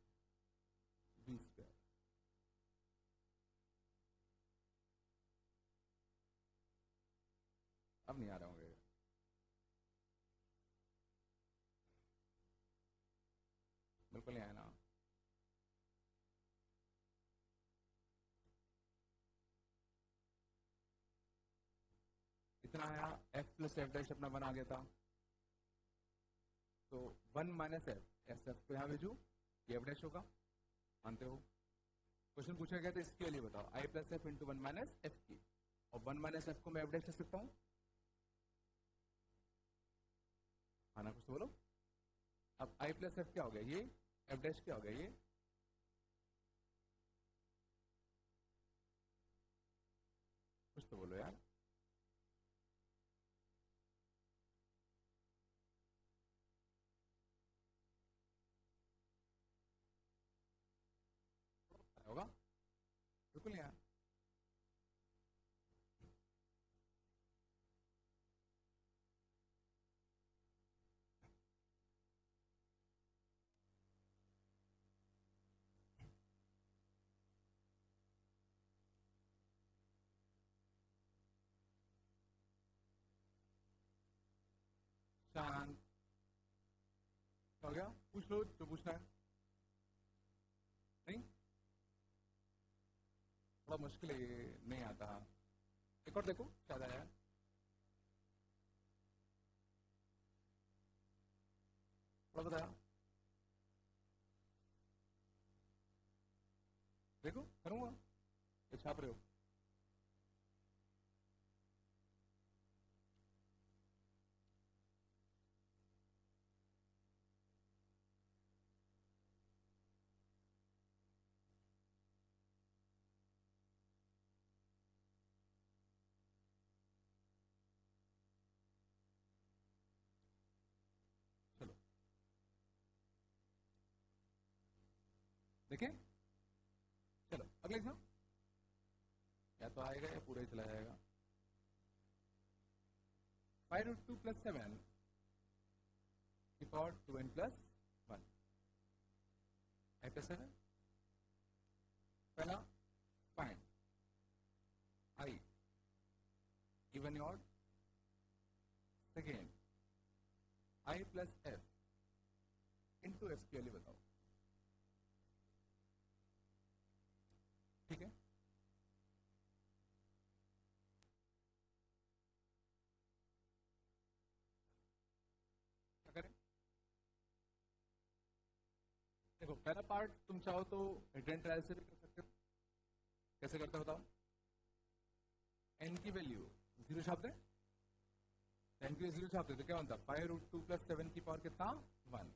b square. अब नहीं आ रहा होंगे, बिल्कुल नहीं आया ना। कितना आया, f प्लस एफ डैश अपना 1 आ गया था, तो 1 माइनस एफ, एस एफ को यहाँ भेजू, ये एफ डैश होगा, मानते हो? क्वेश्चन पूछा गया था इसके लिए बताओ, I plus F into 1 minus F की, और 1 माइनस एफ को मैं एफ डैश लिख सकता हूँ, आना कुछ तो बोलो। अब आई प्लस एफ क्या हो गया, ये एफ डैश क्या हो गया, ये कुछ तो बोलो यार। होगा बिल्कुल यार। शांत हो गया, पूछ लो जो पूछना है। नहीं, थोड़ा मुश्किल है ये, नहीं आता। एक और देखो शायद आया, थोड़ा बताया, देखो करूंगा, ये छाप रहे हो। चलो देखें, चलो अगले एग्जाम, या तो आएगा या पूरा ही चला जाएगा। 5√2 प्लस 7 की पावर 2n प्लस 1, आई प्लस 7, पहला find I even odd, second I plus F into F के लिए बताओ, ठीक है? क्या करें? देखो पहला पार्ट तुम चाहो तो हिडन ट्रायल से भी कर सकते हो। कैसे करते हो बताओ? एन की वैल्यू 0 छाप दें, एन की वैल्यू 0 छाप दे तो क्या बनता? 5√2 प्लस 7 की पावर कितना? 1,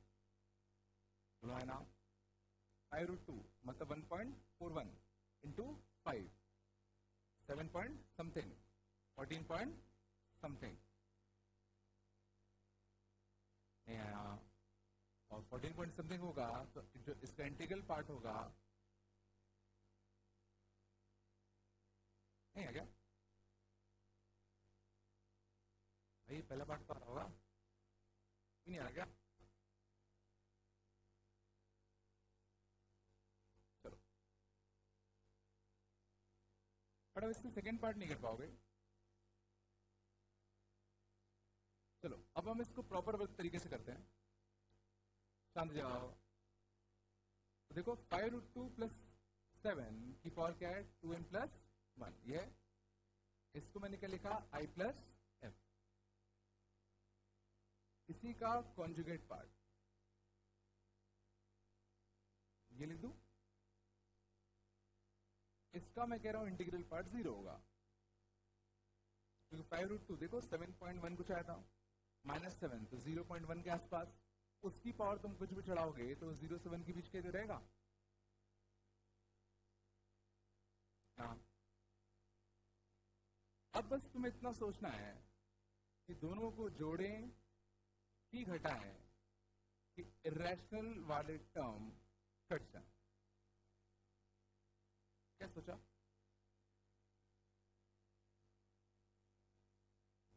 बोलो है ना? 5√2 मतलब 1.41 into 5, 7 point something, 14 point something, नहीं आया, और 14 पॉइंट समथिंग होगा तो जो इसका इंटीग्रल पार्ट होगा, नहीं आ गया भाई? पहला पार्ट तो आ रहा होगा, नहीं आ गया? चलो बट अब इससे सेकेंड पार्ट नहीं कर पाओगे। चलो अब हम इसको प्रॉपर तरीके से करते हैं, शांत जाओ। तो देखो 5√2 प्लस 7 की पावर क्या है? 2n प्लस 1, ये इसको मैंने क्या लिखा? आई प्लस एफ, इसी का कॉन्जुगेट पार्ट ये लिख दूं, इसका मैं कह रहा हूं इंटीग्रल पार्ट 0 होगा, क्योंकि 5√2 देखो 7.1 कुछ आया था, -7 तो 0.1 के आसपास, उसकी पावर तुम कुछ भी चढ़ाओगे तो 0 से 1 के बीच के रहेगा। हाँ, अब बस तुम्हें इतना सोचना है कि दोनों को जोड़ें कि घटाएं कि इरेशनल वाले टर्म कट जाए। क्या सोचा?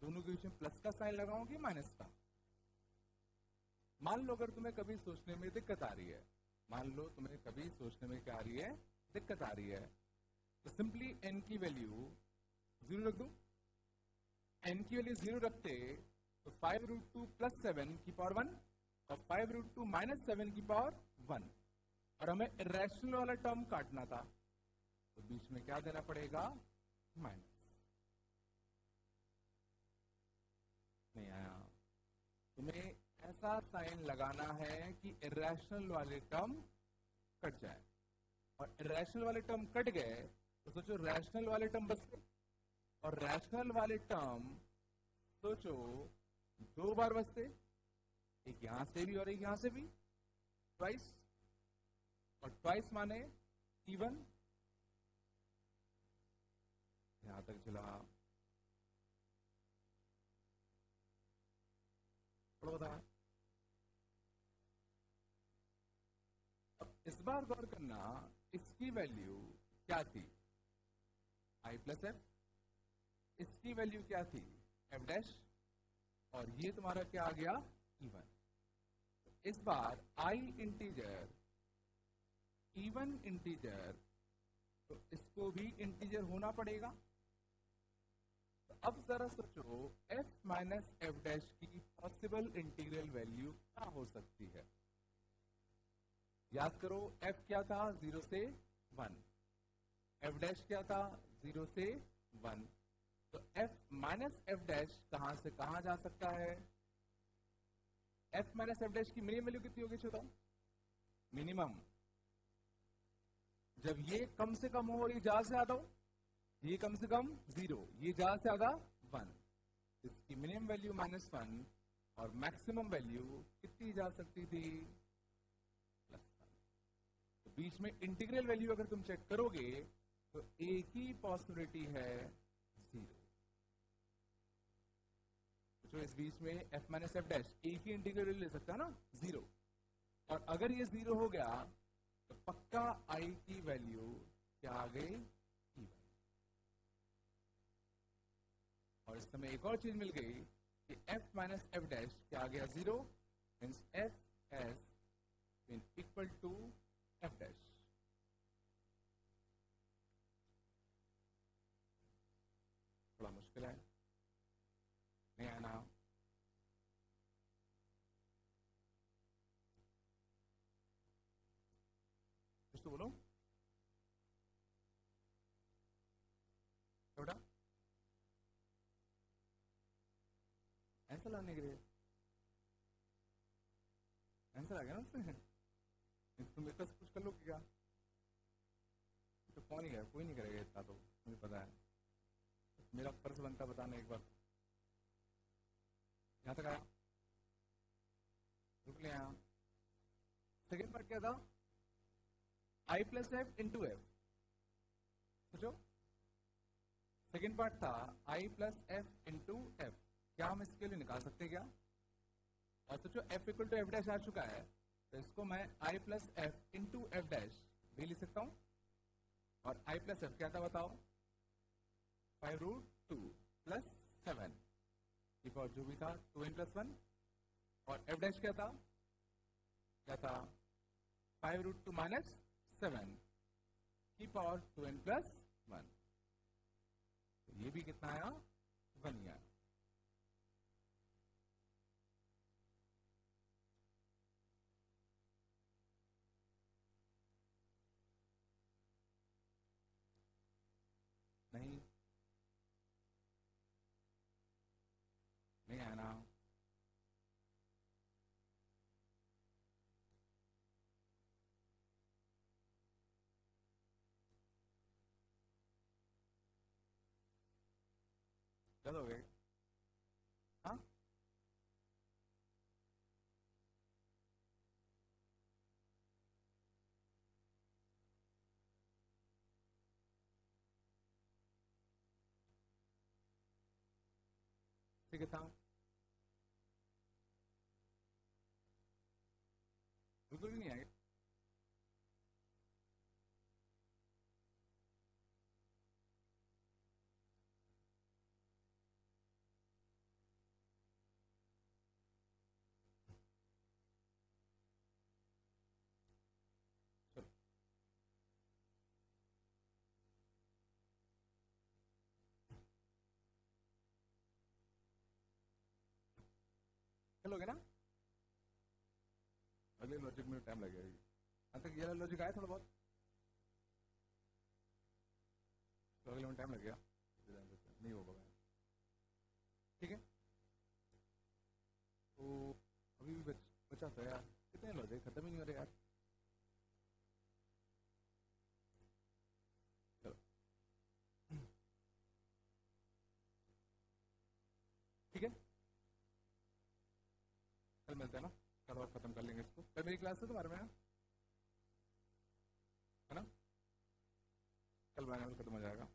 दोनों के बीच में प्लस का साइन लगाऊं कि माइनस का? मान लो अगर तुम्हें कभी सोचने में दिक्कत आ रही है, मान लो तुम्हें कभी सोचने में क्या आ रही है? दिक्कत आ रही है, तो सिंपली n की वैल्यू 0 रख दूं। n की वैल्यू 0 रखते तो 5√2 प्लस 7 की पावर 1 और 5√2 माइनस 7 की पावर 1, और हमें इरेशनल वाला टर्म काटना था, तो बीच में क्या देना पड़ेगा? माइनस। नहीं आया। तुम्हें ऐसा साइन लगाना है कि इरेशनल वाले टर्म कट जाए, और इरेशनल वाले टर्म कट गए तो सोचो रैशनल वाले टर्म बचते, और रैशनल वाले टर्म सोचो 2 बार बचते, एक यहां से भी और एक यहां से भी, ट्वाइस, और ट्वाइस माने इवन। यहां तक चला, बता। अब इस बार गौर करना, इसकी वैल्यू क्या थी, आई प्लस एफ, इसकी वैल्यू क्या थी, एफ डैश, और ये तुम्हारा क्या आ गया, इवन। इस बार आई इंटीजर, इवन इंटीजर, तो इसको भी इंटीजर होना पड़ेगा। तो अब जरा सोचो f माइनस एफ डैश की पॉसिबल इंटीग्रल वैल्यू क्या हो सकती है। याद करो f क्या था, 0 से 1, f डैश क्या था, 0 से 1, तो f माइनस एफ डैश कहां से कहां जा सकता है। f माइनस एफ डैश की मिनिमम वैल्यू कितनी होगी, बताओ, मिनिमम, जब ये कम से कम हो और ये ज्यादा से ज्यादा हो, ये कम से कम 0, ये ज्यादा से ज्यादा 1, इसकी मिनिमम वैल्यू -1 और मैक्सिमम वैल्यू कितनी जा सकती थी, +1। तो बीच में इंटीग्रल वैल्यू अगर तुम चेक करोगे तो एक ही पॉसिबिलिटी है, 0। तो इस बीच में f माइनस एफ डैश एक ही इंटीग्रल वैल्यू ले सकता है ना, 0, और अगर ये 0 हो गया तो पक्का i की वैल्यू क्या आ गई, इवन। और इस समय एक और चीज मिल गई कि f माइनस एफ डैश क्या आ गया, 0, means f has been equal to f dash. थोड़ा मुश्किल है, नहीं आना, कुछ तो बोलो, थोड़ा आंसर लाने के लिए, आंसर आ गया ना उसमें, तुम मेरे पास कुछ कर लो क्या, तो कौन ही है, कोई नहीं करेगा इतना, तो मुझे पता है, मेरा फर्ज बनता बताना एक बार। यहां तक आया, रुक ले, यहाँ सेकेंड पार्ट क्या था, आई प्लस एफ इंटू एफ, सोचो सेकेंड पार्ट था आई प्लस एफ इंटू एफ, क्या हम इसके लिए निकाल सकते हैं क्या, और सोचो F equal to F dash आ चुका है, तो इसको मैं I plus F into F dash भी लिख सकता हूं, और आई प्लस एफ क्या था बताओ, 5√2 प्लस 7, और जो भी था 2n प्लस 1, और एफ डैश क्या था, 5√2 माइनस 7 की पावर 2n प्लस 1, ये भी कितना आया, 1 आया। नहीं, नहीं आना, चलो गए, हाँ ठीक है था, बिल्कुल भी नहीं आएगा, चलोगे ना, अगले लॉजिक में टाइम लगेगा, यहाँ तक ये लॉजिक आया थोड़ा बहुत, तो अगले में टाइम लगेगा, नहीं हो पाएगा, ठीक है। सोचा तो यार, कितने लॉजिक खत्म ही नहीं हो रहे यार। चलो ठीक है, कल मिलते हैं ना, कल और खत्म कर लेंगे इसको। कल मेरी क्लास है तुम्हारे में, है ना? कल बाइनोमियल खत्म हो जाएगा।